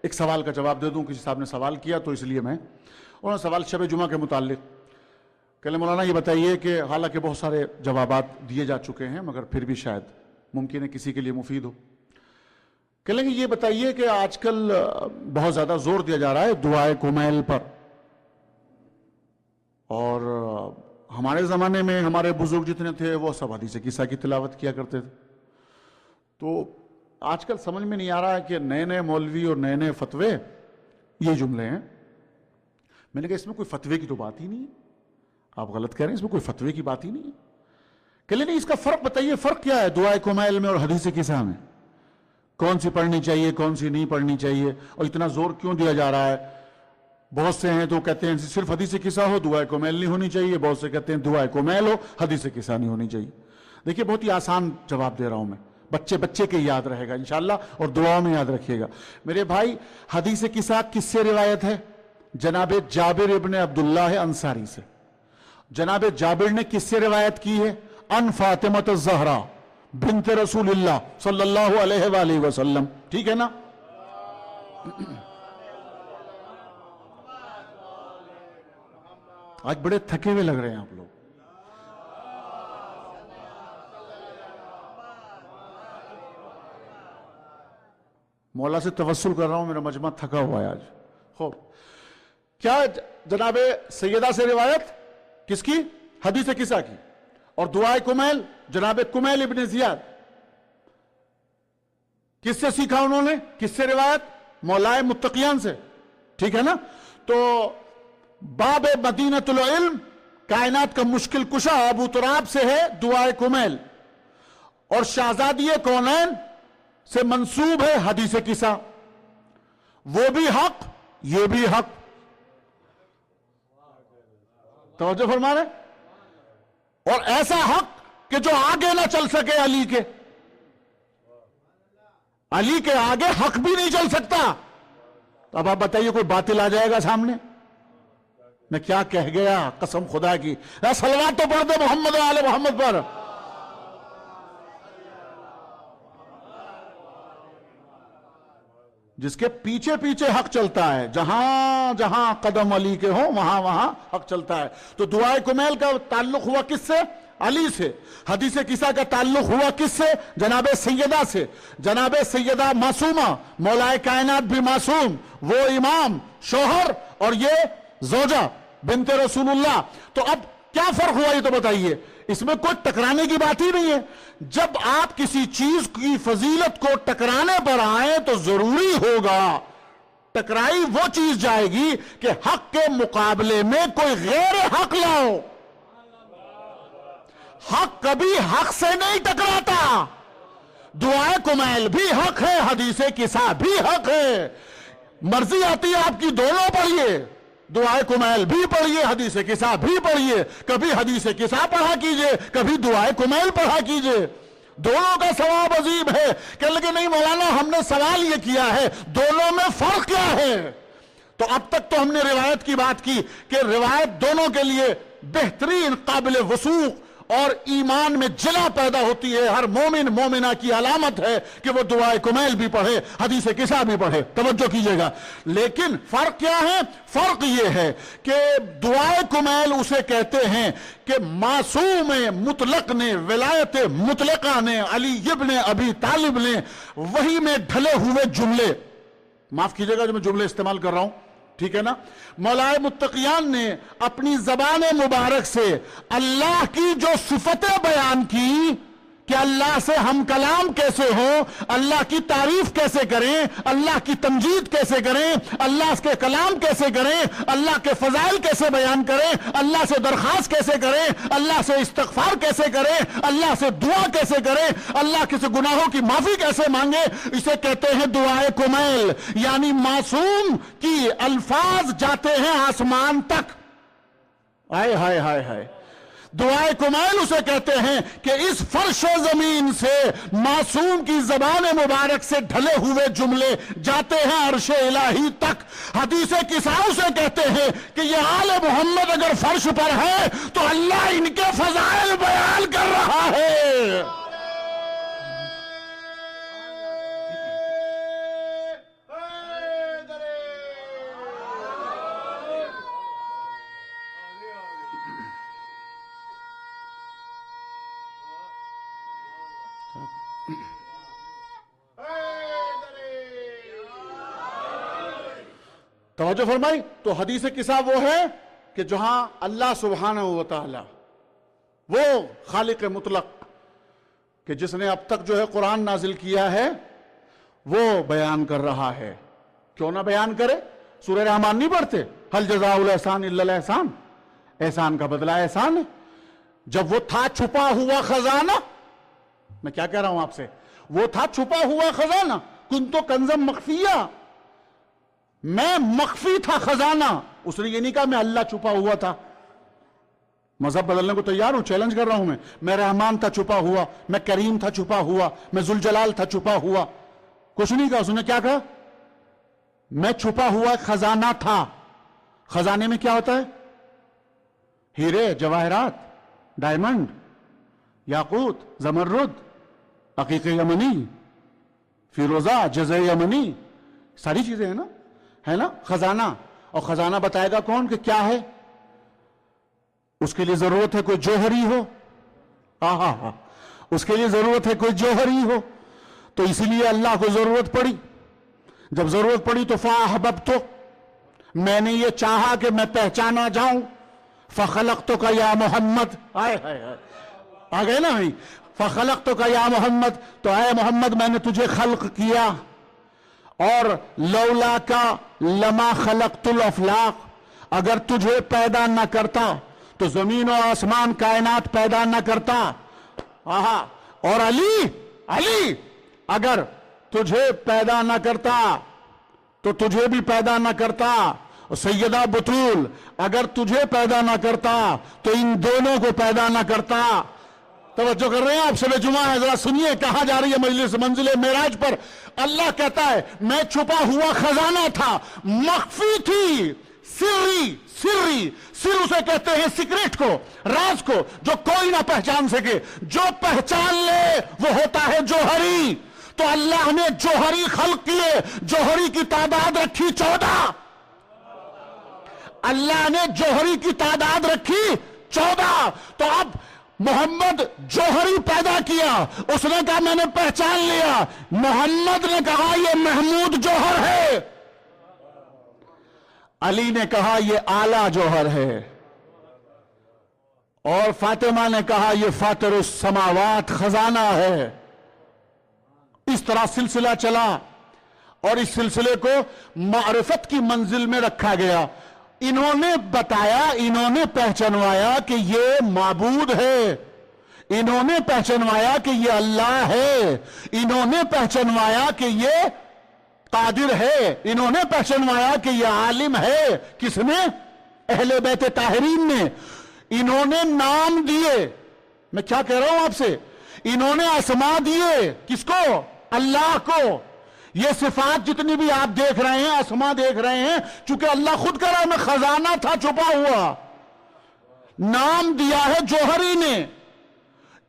ایک سوال کا جواب دے دوں، کسی صاحب نے سوال کیا تو اس لیے انہوں نے سوال شب جمعہ کے متعلق کہ مولانا یہ بتائیے کہ حالانکہ بہت سارے جوابات دیے جا چکے ہیں مگر پھر بھی شاید ممکن ہے کسی کے لیے مفید ہو، کہ لیں یہ بتائیے کہ آج کل بہت زیادہ زور دیا جا رہا ہے دعائے کمیل پر، اور ہمارے زمانے میں ہمارے بزرگ جتنے تھے وہ سب حدیث قصہ کی تلاوت کیا کرتے تھے، تو آج کل سمجھ میں نہیں آ رہا ہے کہ نئے نئے مولوی اور نئے نئے فتوے یہ جملے ہیں۔ میں نے کہا اس میں کوئی فتوے کی تو بات ہی نہیں ہے، آپ غلط کہہ رہے ہیں، اس میں کوئی فتوے کی بات ہی نہیں ہے، کہ نہیں اس کا فرق بتائیے، فرق کیا ہے دعائے کمیل میں اور حدیث قصہ میں؟ کون سی پڑھنی چاہیے کون سی نہیں پڑھنی چاہیے، اور اتنا زور کیوں دیا جا رہا ہے؟ بہت سے ہیں تو کہتے ہیں صرف حدیث قصہ ہو دعائے کمیل نہیں ہونی چاہیے، بہت سے کہتے ہیں دعائے کمیل ہو حدیث قصہ نہیں ہونی چاہیے۔ دیکھیے بہت ہی آسان جواب دے رہا ہوں میں، بچے کے یاد رہے گا انشاءاللہ اور دعاؤں میں یاد رکھیے گا میرے بھائی۔ حدیث قصہ کس سے روایت ہے؟ جناب جابر ابن عبداللہ انصاری سے۔ جناب جابر نے کس سے روایت کی ہے؟ ان فاطمۃ الزہرا بنت رسول اللہ صلی اللہ علیہ وآلہ وسلم، ٹھیک ہے نا؟ آج بڑے تھکے ہوئے لگ رہے ہیں آپ لوگ۔ مولا سے توسل کر رہا ہوں، میرا مجمع تھکا ہوا ہے آج۔ خوب کیا جناب سیدہ سے روایت کس کی؟ حدیث قصہ کی۔ اور دعائے کمیل جناب کمیل ابن زیاد، کس سے سیکھا انہوں نے؟ کس سے روایت؟ مولائے متقیان سے، ٹھیک ہے نا؟ تو باب مدینۃ العلم، کائنات کا مشکل کشا ابو تراب سے ہے دعائے کمیل، اور شہزادی کونین سے منسوب ہے حدیث قصہ۔ وہ بھی حق یہ بھی حق، توجہ فرما رہے؟ اور ایسا حق کہ جو آگے نہ چل سکے علی کے، علی کے آگے حق بھی نہیں چل سکتا۔ تو اب آپ بتائیے کوئی باطل آ جائے گا سامنے؟ میں کیا کہہ گیا قسم خدا کی۔ صلوات تو پڑھ دے محمد و آل محمد پر۔ جس کے پیچھے پیچھے حق چلتا ہے، جہاں جہاں قدم علی کے ہوں وہاں وہاں حق چلتا ہے۔ تو دعائے کمیل کا تعلق ہوا کس سے؟ علی سے۔ حدیث قصہ کا تعلق ہوا کس سے؟ جناب سیدہ سے۔ جناب سیدہ معصومہ، مولائے کائنات بھی معصوم، وہ امام شوہر اور یہ زوجہ بنت رسول اللہ۔ تو اب کیا فرق ہوا یہ تو بتائیے؟ اس میں کوئی ٹکرانے کی بات ہی نہیں ہے۔ جب آپ کسی چیز کی فضیلت کو ٹکرانے پر آئیں تو ضروری ہوگا ٹکرائی وہ چیز جائے گی کہ حق کے مقابلے میں کوئی غیر حق لاؤ۔ حق کبھی حق سے نہیں ٹکراتا. دعائے کمیل بھی حق ہے, حدیث کسا بھی حق ہے. مرضی آتی ہے آپ کی دونوں پڑھیے, دعائے کمیل بھی پڑھیے, حدیث کسا بھی پڑھیے. کبھی حدیث کسا پڑھا کیجئے, کبھی دعائے کمیل پڑھا کیجئے. دونوں کا ثواب عظیم ہے. کہ لگے نہیں مولانا ہم نے سوال یہ کیا ہے دونوں میں فرق کیا ہے. تو اب تک تو ہم نے روایت کی بات کی کہ روایت دونوں کے لیے بہترین, قابل وثوق اور ایمان میں جلا پیدا ہوتی ہے. ہر مومن مومنہ کی علامت ہے کہ وہ دعائے کمیل بھی پڑھے, حدیث کسا بھی پڑھے. توجہ کیجئے گا. لیکن فرق کیا ہے؟ فرق یہ ہے کہ دعائے کمیل اسے کہتے ہیں کہ معصوم مطلق نے, ولایت مطلقہ نے, علی ابن ابی طالب نے وہی میں ڈھلے ہوئے جملے, معاف کیجئے گا جو میں جملے استعمال کر رہا ہوں, ٹھیک ہے نا, مولائے متقیان نے اپنی زبان مبارک سے اللہ کی جو صفتیں بیان کی کہ اللہ سے ہم کلام کیسے ہوں, اللہ کی تعریف کیسے کریں, اللہ کی تمجید کیسے کریں, اللہ کے کلام کیسے کریں, اللہ کے فضائل کیسے بیان کریں, اللہ سے درخواست کیسے کریں, اللہ سے استغفار کیسے کریں, اللہ سے دعا کیسے کریں, اللہ کے سے گناہوں کی معافی کیسے مانگے, اسے کہتے ہیں دعائے کمیل. یعنی معصوم کی الفاظ جاتے ہیں آسمان تک. ہائے ہائے ہائے ہائے. دعائے کمیل اسے کہتے ہیں کہ اس فرش و زمین سے معصوم کی زبان مبارک سے ڈھلے ہوئے جملے جاتے ہیں عرش الہی تک. حدیث کسا اسے کہتے ہیں کہ یہ آل محمد اگر فرش پر ہے تو اللہ ان کے فضائل بیان کر رہا ہے. توجہ فرمائی. تو حدیث کسا وہ ہے کہ جہاں اللہ سبحانہ و تعالی وہ خالق مطلق کہ جس نے اب تک جو ہے قرآن نازل کیا ہے وہ بیان کر رہا ہے. کیوں نہ بیان کرے؟ سورہ رحمان نہیں پڑھتے حل جزاء الاحسان الا الاحسان, احسان کا بدلہ احسان ہے. جب وہ تھا چھپا ہوا خزانہ, میں کیا کہہ رہا ہوں آپ سے, وہ تھا چھپا ہوا خزانہ, کنتو کنزم مخفیہ, میں مخفی تھا خزانہ. اس نے یہ نہیں کہا میں اللہ چھپا ہوا تھا. مذہب بدلنے کو تیار ہوں, چیلنج کر رہا ہوں میں رحمان تھا چھپا ہوا, میں کریم تھا چھپا ہوا, میں ذوالجلال تھا چھپا ہوا. کچھ نہیں کہا. اس نے کیا کہا؟ میں چھپا ہوا خزانہ تھا. خزانے میں کیا ہوتا ہے؟ ہیرے, جواہرات, ڈائمنڈ, یاقوت, زمرد, عقیق یمنی, فیروزہ, جزع یمنی, ساری چیزیں ہیں نا, ہے نا خزانہ. اور خزانہ بتائے گا کون کہ کیا ہے؟ اس کے لیے ضرورت ہے کوئی جوہری ہو. اس کے لیے ضرورت ہے کوئی جوہری ہو. تو اسی لیے اللہ کو ضرورت پڑی. جب ضرورت پڑی تو فاحببتو, میں نے یہ چاہا کہ میں پہچانا جاؤں. فخلقتک یا محمد, آ گئے نا بھائی, فخلقتک یا محمد, تو اے محمد میں نے تجھے خلق کیا. اور لولا کا لما خلقت الافلاق, اگر تجھے پیدا نہ کرتا تو زمین و آسمان کائنات پیدا نہ کرتا. اور علی اگر تجھے پیدا نہ کرتا تو تجھے بھی پیدا نہ کرتا. سیدہ بطول اگر تجھے پیدا نہ کرتا تو ان دونوں کو پیدا نہ کرتا. توجہ کر رہے ہیں آپ شب جمعہ ہے, ذرا سنیے کہاں جا رہی ہے مجلس منزل معراج پر. اللہ کہتا ہے میں چھپا ہوا خزانہ تھا, مخفی تھی, سر اسے کہتے ہیں سیکریٹ کو, راز کو, جو کوئی نہ پہچان سکے. جو پہچان لے وہ ہوتا ہے جوہری. تو اللہ نے جوہری خلق کیے, جوہری کی تعداد رکھی 14. اللہ نے جوہری کی تعداد رکھی 14. تو اب محمد جوہری پیدا کیا, اس نے کہا میں نے پہچان لیا. محمد نے کہا یہ محمود جوہر ہے, علی نے کہا یہ اعلیٰ جوہر ہے, اور فاطمہ نے کہا یہ فاطر السماوات خزانہ ہے. اس طرح سلسلہ چلا اور اس سلسلے کو معرفت کی منزل میں رکھا گیا. انہوں نے بتایا, انہوں نے پہچانوایا کہ یہ معبود ہے, انہوں نے پہچنوایا کہ یہ اللہ ہے، انہوں نے پہچنوایا کہ یہ قادر ہے، انہوں نے پہچنوایا کہ یہ عالم ہے۔ کس نے؟ اہل بیت طاہرین نے۔ انہوں نے نام دیے، میں کیا کہہ رہا ہوں آپ سے، انہوں نے اسما دیے، کس کو؟ اللہ کو۔ یہ صفات جتنی بھی آپ دیکھ رہے ہیں، اسما دیکھ رہے ہیں، چونکہ اللہ خود کہہ رہا ہے میں خزانہ تھا چھپا ہوا۔ نام دیا ہے جوہری نے،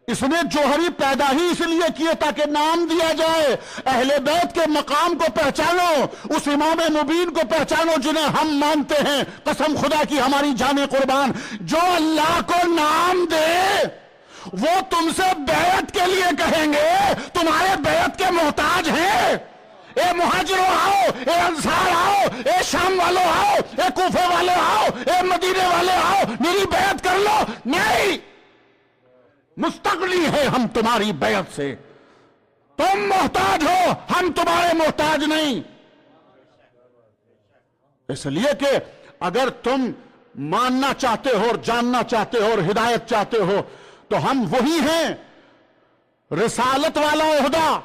اس نے جوہری پیدا ہی اس لیے کیے تاکہ نام دیا جائے۔ اہل بیت کے مقام کو پہچانو، اس امام مبین کو پہچانو جنہیں ہم مانتے ہیں، قسم خدا کی ہماری جان قربان۔ جو اللہ کو نام دے وہ تم سے بیعت کے لیے کہیں گے، تمہارے بیعت کے محتاج ہیں۔ اے مہاجروں آؤ، اے انصار آؤ، اے شام والوں آؤ، اے کوفے والے آؤ، اے مدینے والے آؤ، میری بیعت کر لو۔ نہیں، مستغنی ہے ہم تمہاری بیعت سے، تم محتاج ہو، ہم تمہارے محتاج نہیں۔ اس لیے کہ اگر تم ماننا چاہتے ہو اور جاننا چاہتے ہو اور ہدایت چاہتے ہو تو ہم وہی ہیں۔ رسالت والا عہدہ،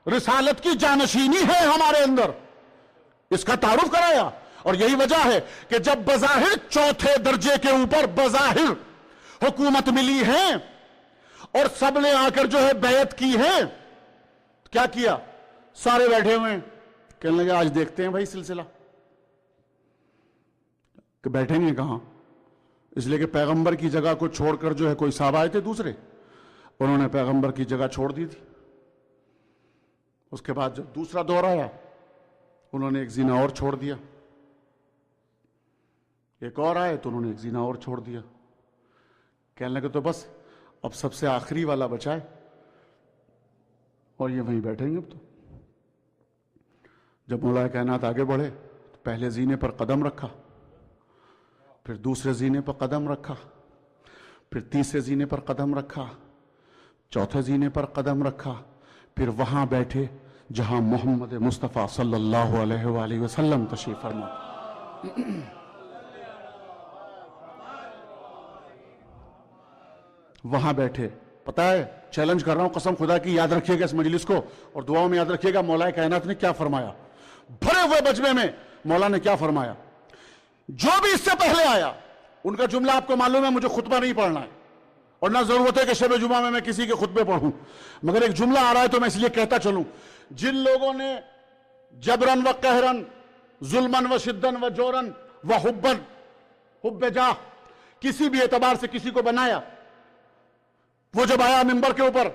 رسالت کی جانشینی ہے ہمارے اندر، اس کا تعارف کرایا۔ اور یہی وجہ ہے کہ جب بظاہر چوتھے درجے کے اوپر بظاہر حکومت ملی ہے اور سب نے آ کر جو ہے بیعت کی ہے، کیا کیا؟ سارے بیٹھے ہوئے ہیں، کہنے لگے آج دیکھتے ہیں بھائی سلسلہ۔ کہ بیٹھیں گے کہاں؟ اس لیے کہ پیغمبر کی جگہ کو چھوڑ کر جو ہے کوئی صاحب آئے تھے دوسرے، انہوں نے پیغمبر کی جگہ چھوڑ دی تھی۔ اس کے بعد جب دوسرا دور آیا، انہوں نے ایک زینہ اور چھوڑ دیا، ایک اور آئے تو انہوں نے ایک زینہ اور چھوڑ دیا۔ کہنے لگے تو بس اب سب سے آخری والا بچا ہے اور یہ وہیں بیٹھیں گے۔ اب تو جب مولا کائنات آگے بڑھے تو پہلے زینے پر قدم رکھا، پھر دوسرے زینے پر قدم رکھا، پھر تیسرے زینے پر قدم رکھا، چوتھے زینے پر قدم رکھا، پھر وہاں بیٹھے جہاں محمد مصطفیٰ صلی اللہ علیہ وآلہ وسلم تشریف فرما۔ وہاں بیٹھے۔ پتہ ہے، چیلنج کر رہا ہوں قسم خدا کی، یاد رکھیے گا اس مجلس کو اور دعاؤں میں یاد رکھیے گا مولا کائنات نے کیا فرمایا۔ بھرے ہوئے مجمع میں مولا نے کیا فرمایا۔ جو بھی اس سے پہلے آیا ان کا جملہ آپ کو معلوم ہے، مجھے خطبہ نہیں پڑھنا ہے اور نہ ضرورت ہے کہ شب جمعہ میں کسی کے خطبے پڑھوں، مگر ایک جملہ آ رہا ہے تو میں اس لیے کہتا چلوں۔ جن لوگوں نے جبرن و قہرن، ظلمن و شدن و جورن و حبن، حب جاہ، کسی بھی اعتبار سے کسی کو بنایا، وہ جب آیا منبر کے اوپر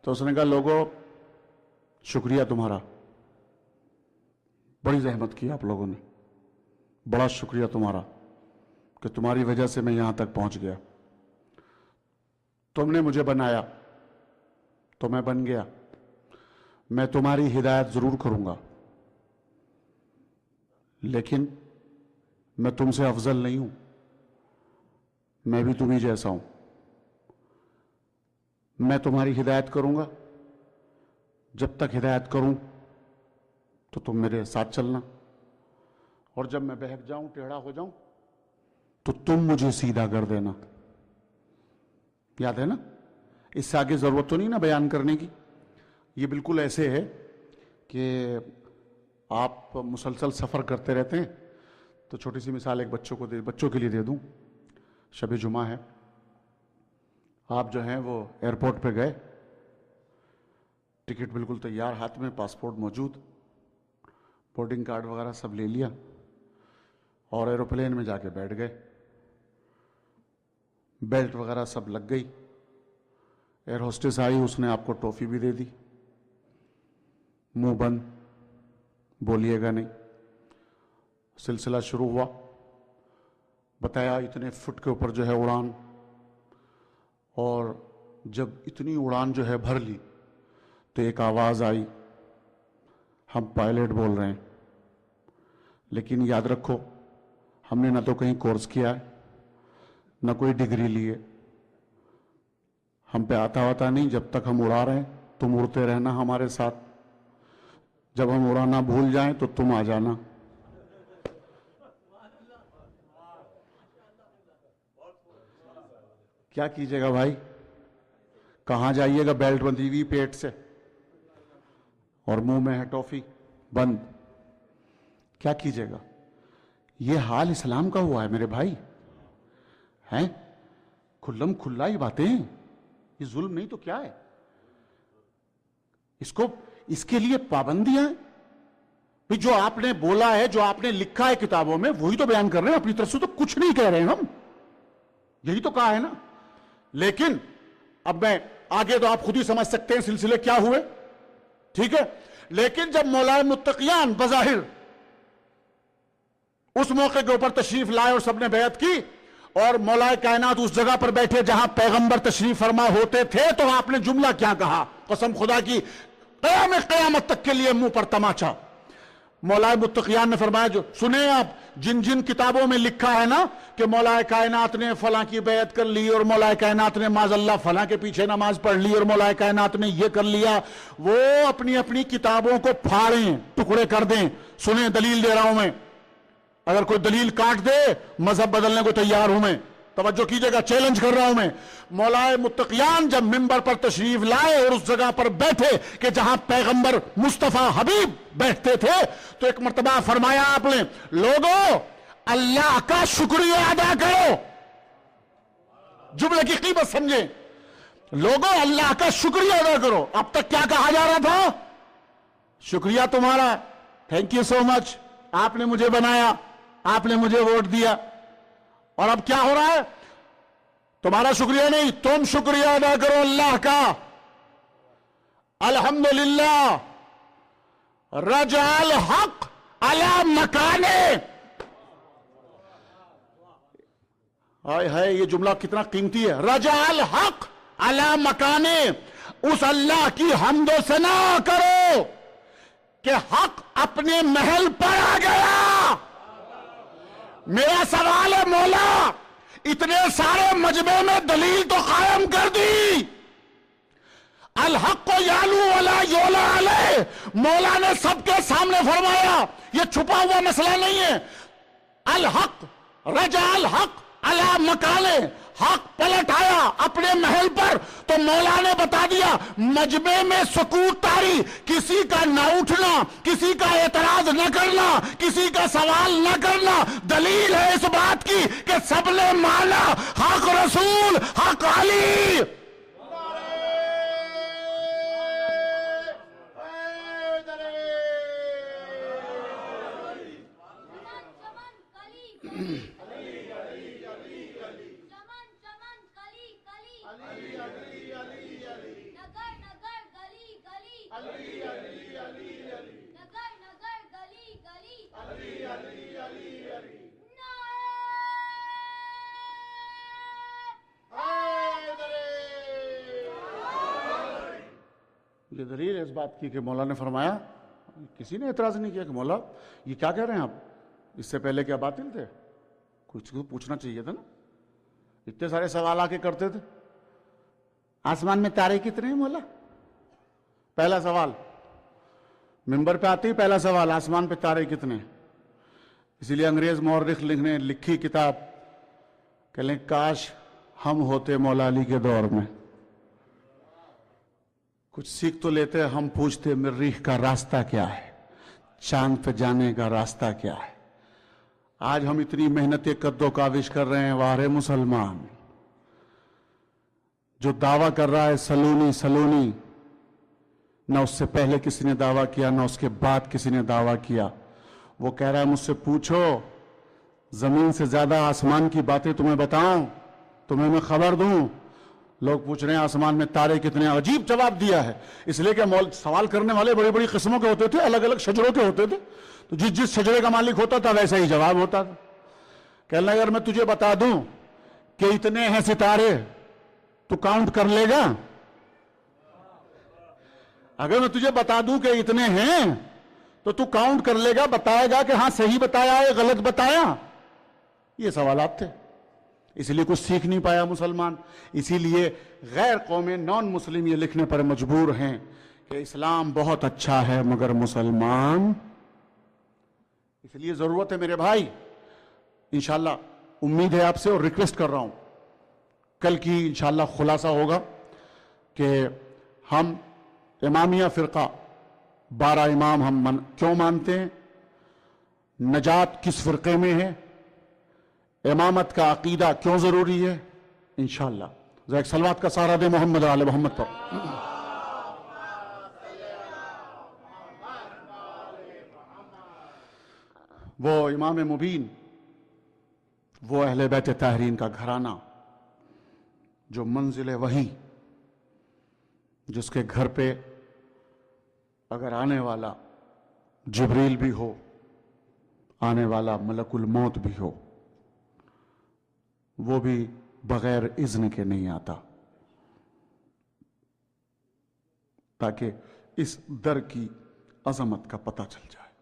تو اس نے کہا لوگوں شکریہ تمہارا، بڑی زحمت کی آپ لوگوں نے، بڑا شکریہ تمہارا کہ تمہاری وجہ سے میں یہاں تک پہنچ گیا۔ تم نے مجھے بنایا تو میں بن گیا، میں تمہاری ہدایت ضرور کروں گا، لیکن میں تم سے افضل نہیں ہوں، میں بھی تمہیں جیسا ہوں۔ میں تمہاری ہدایت کروں گا، جب تک ہدایت کروں تو تم میرے ساتھ چلنا، اور جب میں بہک جاؤں، ٹیڑھا ہو جاؤں تو تم مجھے سیدھا کر دینا۔ یاد ہے نا؟ اس سے آگے ضرورت تو نہیں نا بیان کرنے کی۔ یہ بالکل ایسے ہے کہ آپ مسلسل سفر کرتے رہتے ہیں تو چھوٹی سی مثال ایک بچوں کے لیے دے دوں۔ شب جمعہ ہے، آپ جو ہیں وہ ایئرپورٹ پہ گئے، ٹکٹ بالکل تیار ہاتھ میں، پاسپورٹ موجود، بورڈنگ کارڈ وغیرہ سب لے لیا اور ایروپلین میں جا کے بیٹھ گئے، بیلٹ وغیرہ سب لگ گئی، ایئر ہوسٹس آئی، اس نے آپ کو ٹافی بھی دے دی، منہ بند، بولیے گا نہیں۔ سلسلہ شروع ہوا، بتایا اتنے فٹ کے اوپر جو ہے اڑان، اور جب اتنی اڑان جو ہے بھر لی تو ایک آواز آئی، ہم پائلٹ بول رہے ہیں، لیکن یاد رکھو ہم نے نہ تو کہیں کورس کیا ہے، نہ کوئی ڈگری لی ہے، ہم پہ آتا نہیں، جب تک ہم اڑا رہے ہیں تم اڑتے رہنا ہمارے ساتھ، جب ہم اڑانا بھول جائیں تو تم آ جانا۔ کیا کیجئے گا بھائی، کہاں جائیے گا بیلٹ بندھی ہوئی پیٹ سے اور منہ میں ہے ٹافی بند، کیا کیجیے گا؟ یہ حال اسلام کا ہوا ہے میرے بھائی، ہیں کھلم کھلا ہی باتیں، یہ ظلم نہیں تو کیا ہے؟ اس کے لیے پابندیاں ہیں بھی، جو آپ نے بولا ہے، جو آپ نے لکھا ہے کتابوں میں، وہی تو بیان کر رہے ہیں، اپنی طرف سے تو کچھ نہیں کہہ رہے ہیں ہم، یہی تو کہا ہے نا۔ لیکن اب میں آگے تو آپ خود ہی سمجھ سکتے ہیں سلسلے کیا ہوئے، ٹھیک ہے؟ لیکن جب مولا متقیان بظاہر اس موقع کے اوپر تشریف لائے اور سب نے بیعت کی، اور مولا کائنات اس جگہ پر بیٹھے جہاں پیغمبر تشریف فرما ہوتے تھے، تو آپ نے جملہ کیا کہا؟ قسم خدا کی، قیامت تک کے لیے منہ پر تماچا۔ مولا متقیان نے فرمایا، جو سنیں آپ، جن جن کتابوں میں لکھا ہے نا کہ مولا کائنات نے فلاں کی بیعت کر لی، اور مولا کائنات نے معاذ اللہ فلاں کے پیچھے نماز پڑھ لی، اور مولا کائنات نے یہ کر لیا، وہ اپنی اپنی کتابوں کو پھاڑیں، ٹکڑے کر دیں۔ سنیں، دلیل دے رہا ہوں میں، اگر کوئی دلیل کاٹ دے مذہب بدلنے کو تیار ہوں میں، توجہ کیجئے گا، چیلنج کر رہا ہوں میں۔ مولا متقیان جب منبر پر تشریف لائے اور اس جگہ پر بیٹھے کہ جہاں پیغمبر مصطفیٰ حبیب بیٹھتے تھے، تو ایک مرتبہ فرمایا آپ نے، لوگو اللہ کا شکریہ ادا کرو۔ جملے کی قیمت سمجھیں، لوگو اللہ کا شکریہ ادا کرو۔ اب تک کیا کہا جا رہا تھا؟ شکریہ تمہارا، تھینک یو سو مچ، آپ نے مجھے بنایا، آپ نے مجھے ووٹ دیا۔ اور اب کیا ہو رہا ہے؟ تمہارا شکریہ نہیں، تم شکریہ ادا کرو اللہ کا۔ الحمدللہ رجع الحق علی مکانے۔ ہائے ہائے، یہ جملہ کتنا قیمتی ہے، رجع الحق علی مکانے۔ اس اللہ کی حمد و ثنا کرو کہ حق اپنے محل پر آ گیا۔ میرا سوال ہے، مولا اتنے سارے مجمع میں دلیل تو قائم کر دی، الحق کو یالو ولا یولا علیہ، مولا نے سب کے سامنے فرمایا، یہ چھپا ہوا مسئلہ نہیں ہے۔ الحق رجع الحق علی مکانے، حق پلٹ آیا اپنے محل پر، تو مولا نے بتا دیا مجمع میں سکوت طاری، کسی کا نہ اٹھنا، کسی کا اعتراض نہ کرنا، کسی کا سوال نہ کرنا۔ دلیل ہے اس بات کی کہ سب نے مانا حق رسول، حق علی۔ یہ دلیل ہے اس بات کی کہ مولا نے فرمایا، کسی نے اعتراض نہیں کیا کہ مولا یہ کیا کہہ رہے ہیں آپ، اس سے پہلے کیا باطل تھے؟ کچھ کو پوچھنا چاہیے تھا نا، اتنے سارے سوال آ کے کرتے تھے۔ آسمان میں تارے کتنے ہیں مولا؟ پہلا سوال منبر پہ آتے ہی پہلا سوال، آسمان پہ تارے کتنے؟ اسی لیے انگریز مورخ نے لکھی کتاب کہ لیں کاش ہم ہوتے مولا علی کے دور میں، کچھ سیکھ تو لیتے، ہم پوچھتے مریخ کا راستہ کیا ہے، چاند پہ جانے کا راستہ کیا ہے۔ آج ہم اتنی محنتیں قد و کاوش کر رہے ہیں، وارے مسلمان، جو دعویٰ کر رہا ہے سلونی سلونی، نہ اس سے پہلے کسی نے دعویٰ کیا، نہ اس کے بعد کسی نے دعویٰ کیا۔ وہ کہہ رہا ہے مجھ سے پوچھو، زمین سے زیادہ آسمان کی باتیں تمہیں بتاؤں، تمہیں میں خبر دوں۔ لوگ پوچھ رہے ہیں آسمان میں تارے کتنے، عجیب جواب دیا ہے، اس لیے کہ سوال کرنے والے بڑی بڑی قسموں کے ہوتے تھے، الگ الگ شجروں کے ہوتے تھے، تو جس شجرے کا مالک ہوتا تھا ویسا ہی جواب ہوتا تھا۔ کہنے لگا اگر میں تجھے بتا دوں کہ اتنے ہیں ستارے، تو کاؤنٹ کر لے گا؟ اگر میں تجھے بتا دوں کہ اتنے ہیں تو تو کاؤنٹ کر لے گا، بتائے گا کہ ہاں صحیح بتایا ہے غلط بتایا؟ یہ سوالات تھے، اس لیے کچھ سیکھ نہیں پایا مسلمان۔ اسی لیے غیر قومیں، نان مسلم یہ لکھنے پر مجبور ہیں کہ اسلام بہت اچھا ہے مگر مسلمان۔ اس لیے ضرورت ہے میرے بھائی، انشاءاللہ امید ہے آپ سے، اور ریکویسٹ کر رہا ہوں، کل کی انشاءاللہ خلاصہ ہوگا، کہ ہم امامیہ فرقہ 12 امام ہم کیوں مانتے ہیں، نجات کس فرقے میں ہے، امامت کا عقیدہ کیوں ضروری ہے، انشاءاللہ ذرا ایک صلوات کا سہارا دے محمد و آل محمد پر۔ وہ امام مبین، وہ اہل بیت طاہرین کا گھرانہ جو منزل وحی، جس کے گھر پہ اگر آنے والا جبریل بھی ہو، آنے والا ملک الموت بھی ہو، وہ بھی بغیر اذن کے نہیں آتا، تاکہ اس در کی عظمت کا پتہ چل جائے۔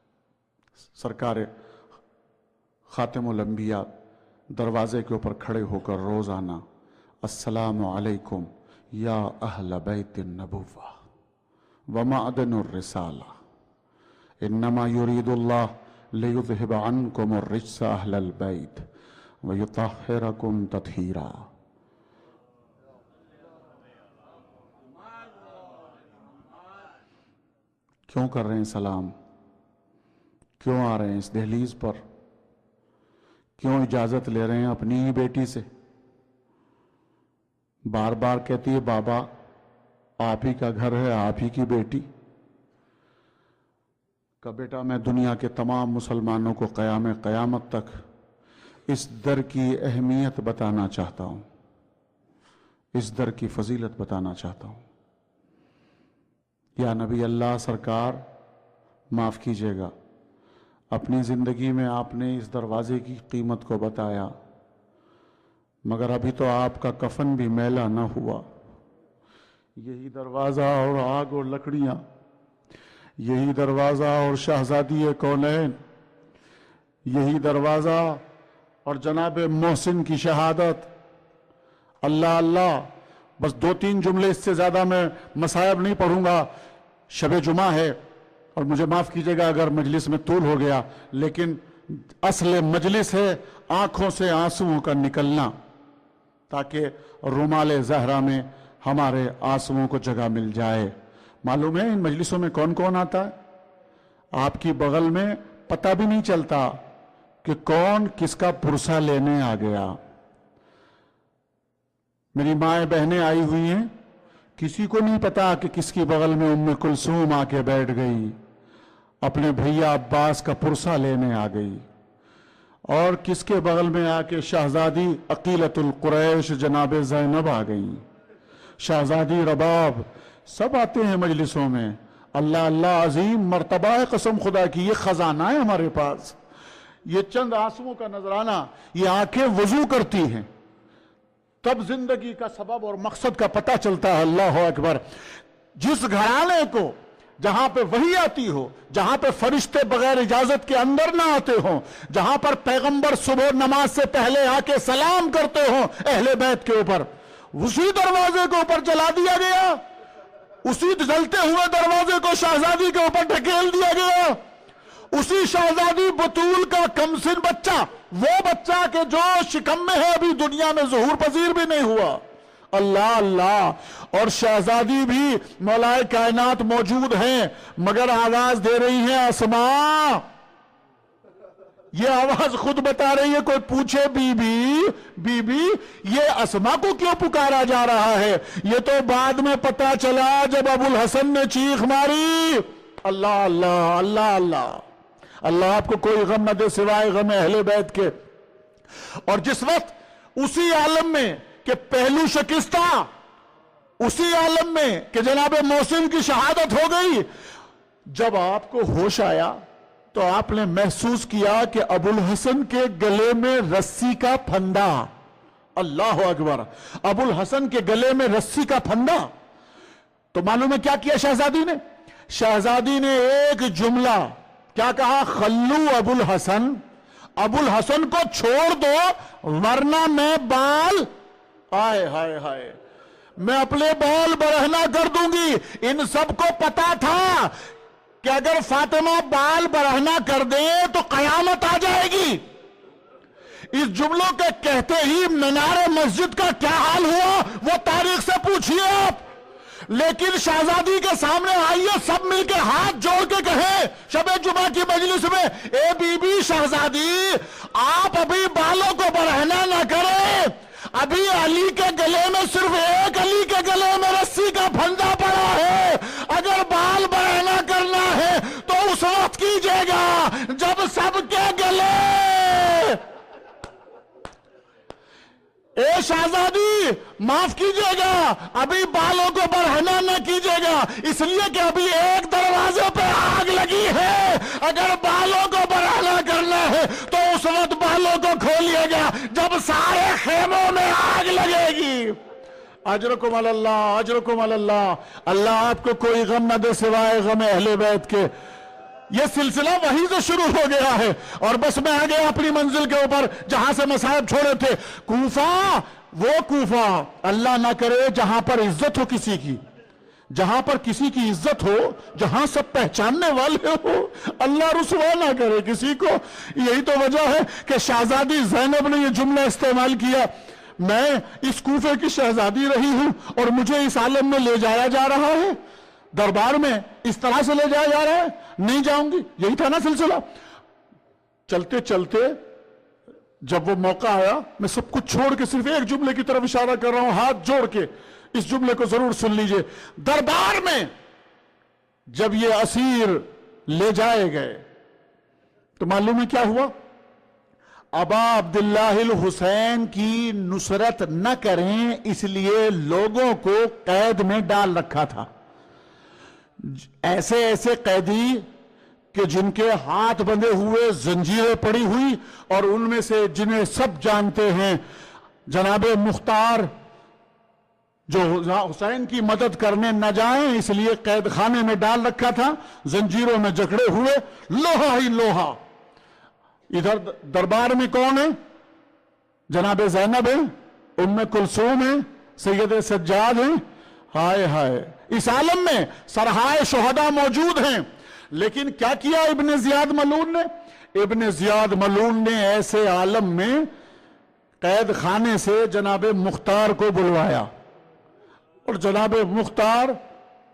سرکار خاتم الانبیاء دروازے کے اوپر کھڑے ہو کر روزانہ السلام علیکم یا اہل بیت النبوہ ومعدن الرسالہ انما یرید اللہ لیذہب عنکم الرجس اہل البیت ویطہرکم تطہیرا۔ کیوں کر رہے ہیں سلام؟ کیوں آ رہے ہیں اس دہلیز پر؟ کیوں اجازت لے رہے ہیں اپنی ہی بیٹی سے؟ بار بار کہتی ہے بابا آپ ہی کا گھر ہے، آپ ہی کی بیٹی کا بیٹا۔ میں دنیا کے تمام مسلمانوں کو قیام قیامت تک اس در کی اہمیت بتانا چاہتا ہوں، اس در کی فضیلت بتانا چاہتا ہوں۔ یا نبی اللہ سرکار معاف کیجیے گا، اپنی زندگی میں آپ نے اس دروازے کی قیمت کو بتایا، مگر ابھی تو آپ کا کفن بھی میلا نہ ہوا۔ یہی دروازہ اور آگ اور لکڑیاں، یہی دروازہ اور شہزادی کونین، یہی دروازہ اور جناب محسن کی شہادت۔ اللہ اللہ، بس 2-3 جملے، اس سے زیادہ میں مصائب نہیں پڑھوں گا۔ شب جمعہ ہے اور مجھے معاف کیجیے گا اگر مجلس میں طول ہو گیا، لیکن اصل مجلس ہے آنکھوں سے آنسوؤں کا نکلنا، تاکہ رومال زہرا میں ہمارے آنسوؤں کو جگہ مل جائے۔ معلوم ہے ان مجلسوں میں کون کون آتا ہے؟ آپ کی بغل میں پتہ بھی نہیں چلتا کہ کون کس کا پرسہ لینے آ گیا۔ میری مائیں بہنیں آئی ہوئی ہیں، کسی کو نہیں پتا کہ کس کی بغل میں ام کلثوم آ کے بیٹھ گئی، اپنے بھیا عباس کا پرسہ لینے آ گئی، اور کس کے بغل میں آ کے شہزادی عقیلۃ القریش جناب زینب آ گئی، شہزادی رباب، سب آتے ہیں مجلسوں میں۔ اللہ اللہ، عظیم مرتبہ ہے قسم خدا کی، یہ خزانہ ہے ہمارے پاس۔ یہ چند آنسوؤں کا نذرانہ، یہ آنکھیں وضو کرتی ہیں، تب زندگی کا سبب اور مقصد کا پتہ چلتا ہے۔ اللہ اکبر۔ جس گھرانے کو جہاں پہ وحی آتی ہو، جہاں پہ فرشتے بغیر اجازت کے اندر نہ آتے ہوں، جہاں پر پیغمبر صبح نماز سے پہلے آ کے سلام کرتے ہوں اہل بیت کے اوپر، اسی دروازے کے اوپر جلا دیا گیا، اسی جلتے ہوئے دروازے کو شہزادی کے اوپر ڈھکیل دیا گیا۔ اسی شہزادی بطول کا کمسن بچہ، وہ بچہ کہ جو شکم میں ہے، ابھی دنیا میں ظہور پذیر بھی نہیں ہوا۔ اللہ اللہ، اور شہزادی بھی مولا کائنات موجود ہیں، مگر آواز دے رہی ہیں اسماء۔ یہ آواز خود بتا رہی ہے، کوئی پوچھے بی بی یہ اسماء کو کیوں پکارا جا رہا ہے؟ یہ تو بعد میں پتا چلا جب ابو الحسن نے چیخ ماری۔ اللہ اللہ اللہ اللہ، اللہ آپ کو کوئی غم نہ دے سوائے غم اہل بیت کے۔ اور جس وقت اسی عالم میں کہ پہلو شکستہ، اسی عالم میں کہ جناب محسن کی شہادت ہو گئی، جب آپ کو ہوش آیا تو آپ نے محسوس کیا کہ ابو الحسن کے گلے میں رسی کا پھندا۔ اللہ اکبر، ابو الحسن کے گلے میں رسی کا پھندا۔ تو معلوم ہے کیا کیا شہزادی نے؟ شہزادی نے ایک جملہ کیا کہا؟ خلو ابو الحسن، ابو الحسن کو چھوڑ دو ورنہ میں بال، ہائے ہائے ہائے، میں اپنے بال برہنہ کر دوں گی۔ ان سب کو پتا تھا کہ اگر فاطمہ بال برہنہ کر دیں تو قیامت آ جائے گی۔ اس جملوں کے کہتے ہی مینار مسجد کا کیا حال ہوا وہ تاریخ سے پوچھئے آپ۔ لیکن شہزادی کے سامنے آئیے سب مل کے ہاتھ جوڑ کے کہیں شب جمعہ کی مجلس میں، اے بی بی شہزادی آپ ابھی بالوں کو برہنا نہ کریں، ابھی علی کے گلے میں صرف ایک علی کے گلے میں رسی کا پھندا پڑا ہے، اگر بال برہنا کرنا ہے تو اس وقت کیجئے گا جب سب کے گلے۔ اے شہزادی معاف کیجئے گا، ابھی بالوں کو برہنا نہ کیجئے گا، اس لیے کہ ابھی ایک دروازے پہ آگ لگی ہے، اگر بالوں کو برہنا کرنا ہے تو اس وقت بالوں کو کھولیے گا جب سارے خیموں میں آگ لگے گی۔ اجرکم اللہ، اجرکم اللہ، اللہ آپ کو کوئی غم نہ دے سوائے غم اہل بیت کے۔ یہ سلسلہ وہیں سے شروع ہو گیا ہے اور بس میں آ گیا اپنی منزل کے اوپر جہاں سے مصائب چھوڑے تھے۔ کوفہ، وہ کوفہ اللہ نہ کرے جہاں پر عزت ہو کسی کی، جہاں پر کسی کی عزت ہو، جہاں سب پہچاننے والے ہو، اللہ رسوا نہ کرے کسی کو۔ یہی تو وجہ ہے کہ شہزادی زینب نے یہ جملہ استعمال کیا، میں اس کوفے کی شہزادی رہی ہوں اور مجھے اس عالم میں لے جایا جا رہا ہے، دربار میں اس طرح سے لے جایا جا رہا ہے، نہیں جاؤں گی۔ یہی تھا نا سلسلہ۔ چلتے چلتے جب وہ موقع آیا، میں سب کچھ چھوڑ کے صرف ایک جملے کی طرف اشارہ کر رہا ہوں ہاتھ جوڑ کے، اس جملے کو ضرور سن لیجئے۔ دربار میں جب یہ اسیر لے جائے گئے تو معلوم ہے کیا ہوا؟ ابا عبداللہ الحسین کی نصرت نہ کریں اس لیے لوگوں کو قید میں ڈال رکھا تھا۔ ایسے ایسے قیدی کہ جن کے ہاتھ بندھے ہوئے، زنجیریں پڑی ہوئی، اور ان میں سے جنہیں سب جانتے ہیں جناب مختار جو حسین کی مدد کرنے نہ جائیں اس لیے قید خانے میں ڈال رکھا تھا، زنجیروں میں جکڑے ہوئے، لوہا ہی لوہا۔ ادھر دربار میں کون ہے؟ جناب زینب ہے، ام کلثوم ہے، سید سجاد ہیں، ہائے ہائے، اس عالم میں سرہائے شہداء موجود ہیں۔ لیکن کیا کیا ابن زیاد ملعون نے؟ ابن زیاد ملعون نے ایسے عالم میں قید خانے سے جناب مختار کو بلوایا، اور جناب مختار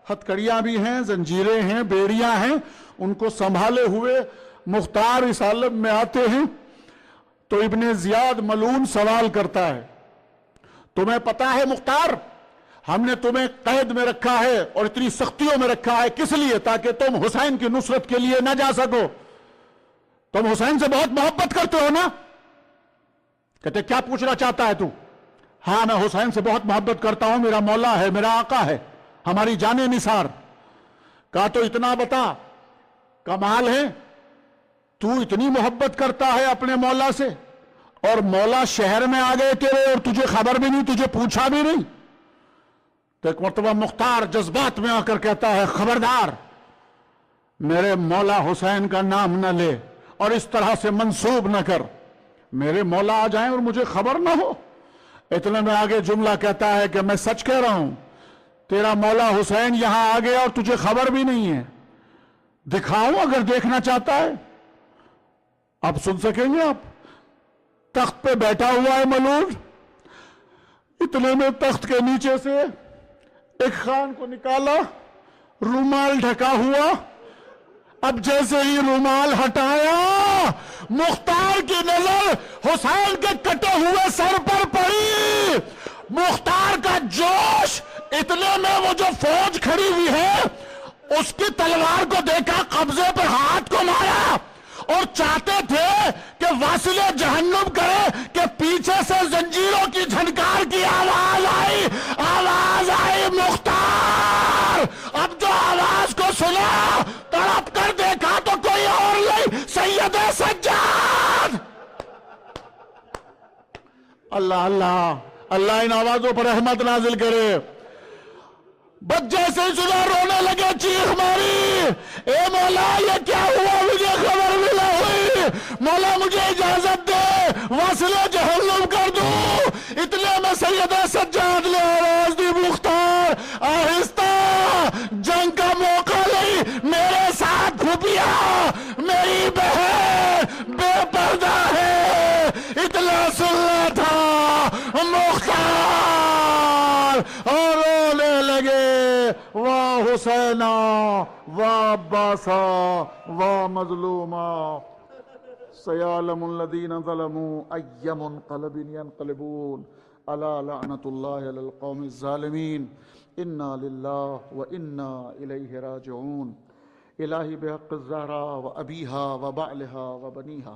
ہتھکڑیاں بھی ہیں، زنجیریں ہیں، بیڑیاں ہیں، ان کو سنبھالے ہوئے مختار اس عالم میں آتے ہیں۔ تو ابن زیاد ملعون سوال کرتا ہے، تمہیں پتا ہے مختار ہم نے تمہیں قید میں رکھا ہے اور اتنی سختیوں میں رکھا ہے کس لیے؟ تاکہ تم حسین کی نصرت کے لیے نہ جا سکو۔ تم حسین سے بہت محبت کرتے ہو نا؟ کہتے کیا پوچھنا چاہتا ہے تو؟ ہاں میں حسین سے بہت محبت کرتا ہوں، میرا مولا ہے، میرا آقا ہے، ہماری جان نثار۔ کہا تو اتنا بتا، کمال ہے تو اتنی محبت کرتا ہے اپنے مولا سے اور مولا شہر میں آ گئے تیرے اور تجھے خبر بھی نہیں، تجھے پوچھا بھی نہیں۔ تو ایک مرتبہ مختار جذبات میں آ کر کہتا ہے، خبردار میرے مولا حسین کا نام نہ لے اور اس طرح سے منسوب نہ کر، میرے مولا آ جائیں اور مجھے خبر نہ ہو۔ اتنے میں آگے جملہ کہتا ہے کہ میں سچ کہہ رہا ہوں، تیرا مولا حسین یہاں آ گیا اور تجھے خبر بھی نہیں ہے، دکھاؤں اگر دیکھنا چاہتا ہے؟ اب سن سکیں گے آپ؟ تخت پہ بیٹھا ہوا ہے ملعون، اتنے میں تخت کے نیچے سے ایک خان کو نکالا، رومال ڈھکا ہوا، اب جیسے ہی رومال ہٹایا مختار کی نظر حسین کے کٹے ہوئے سر پر پڑی۔ مختار کا جوش، اتنے میں وہ جو فوج کھڑی ہوئی ہے اس کی تلوار کو دیکھا، قبضے پہ ہاتھ کو مارا اور چاہتے تھے کہ واصل جہنم کرے کہ پیچھے سے زنجیروں کی جھنکار کی آواز آئی، مختار۔ اب جو آواز کو سنا تڑپ کر دیکھا تو کوئی اور نہیں، سید سجاد۔ اللہ اللہ اللہ ان آوازوں پر رحمت نازل کرے۔ بچے سے سنا رونے لگے، چیخ ماری، اے مولا یہ کیا ہوا، مجھے خبر بھی نہ ہوئی، مولا مجھے اجازت دے واصل جہنم کر دوں۔ اتنے میں سید سجاد نے آواز دی، مختار آہستہ، جنگ کا موقع نہیں، میرے ساتھ پھوپھیا میری بہن بے پردہ ہے، اتنا سننا تھا۔ مختار اور رونے لگے، واہ حسینا واہ عباسا واہ مظلوما سیعلم الذین ظلموا ای منقلب ینقلبون الا لعنت اللہ علی القوم الظالمین انا للہ و انا الیہ راجعون الہی بحق الزہرا و ابیہا و بعلہا و بنیہا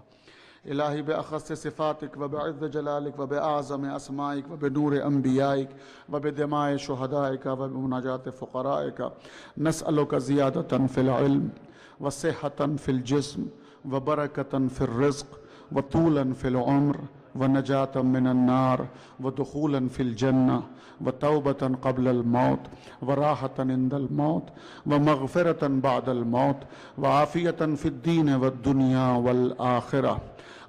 الہی بأخص صفاتک و بعز جلالک و بأعظم اسمائک و بنور انبیائک و بدماء شہدائک و بمناجات فقرائک نسألک زیادة فی العلم و صحة فی الجسم و برکة فی الرزق و طولا فی العمر و نجاة من النار و دخولا فی الجنہ و توبة قبل الموت و راحة عند الموت و مغفرة بعد الموت و عافیة فی الدین والدنیا والآخرہ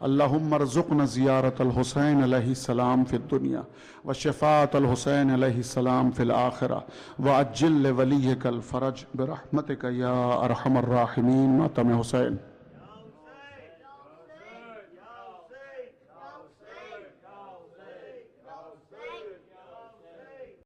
اللہم ارزقنا زیارت الحسین علیہ السلام فی الدنیا و شفاعت الحسین علیہ السلام فی الآخرہ و عجل ولیک الفرج برحمتک یا ارحم الراحمین ماتم حسین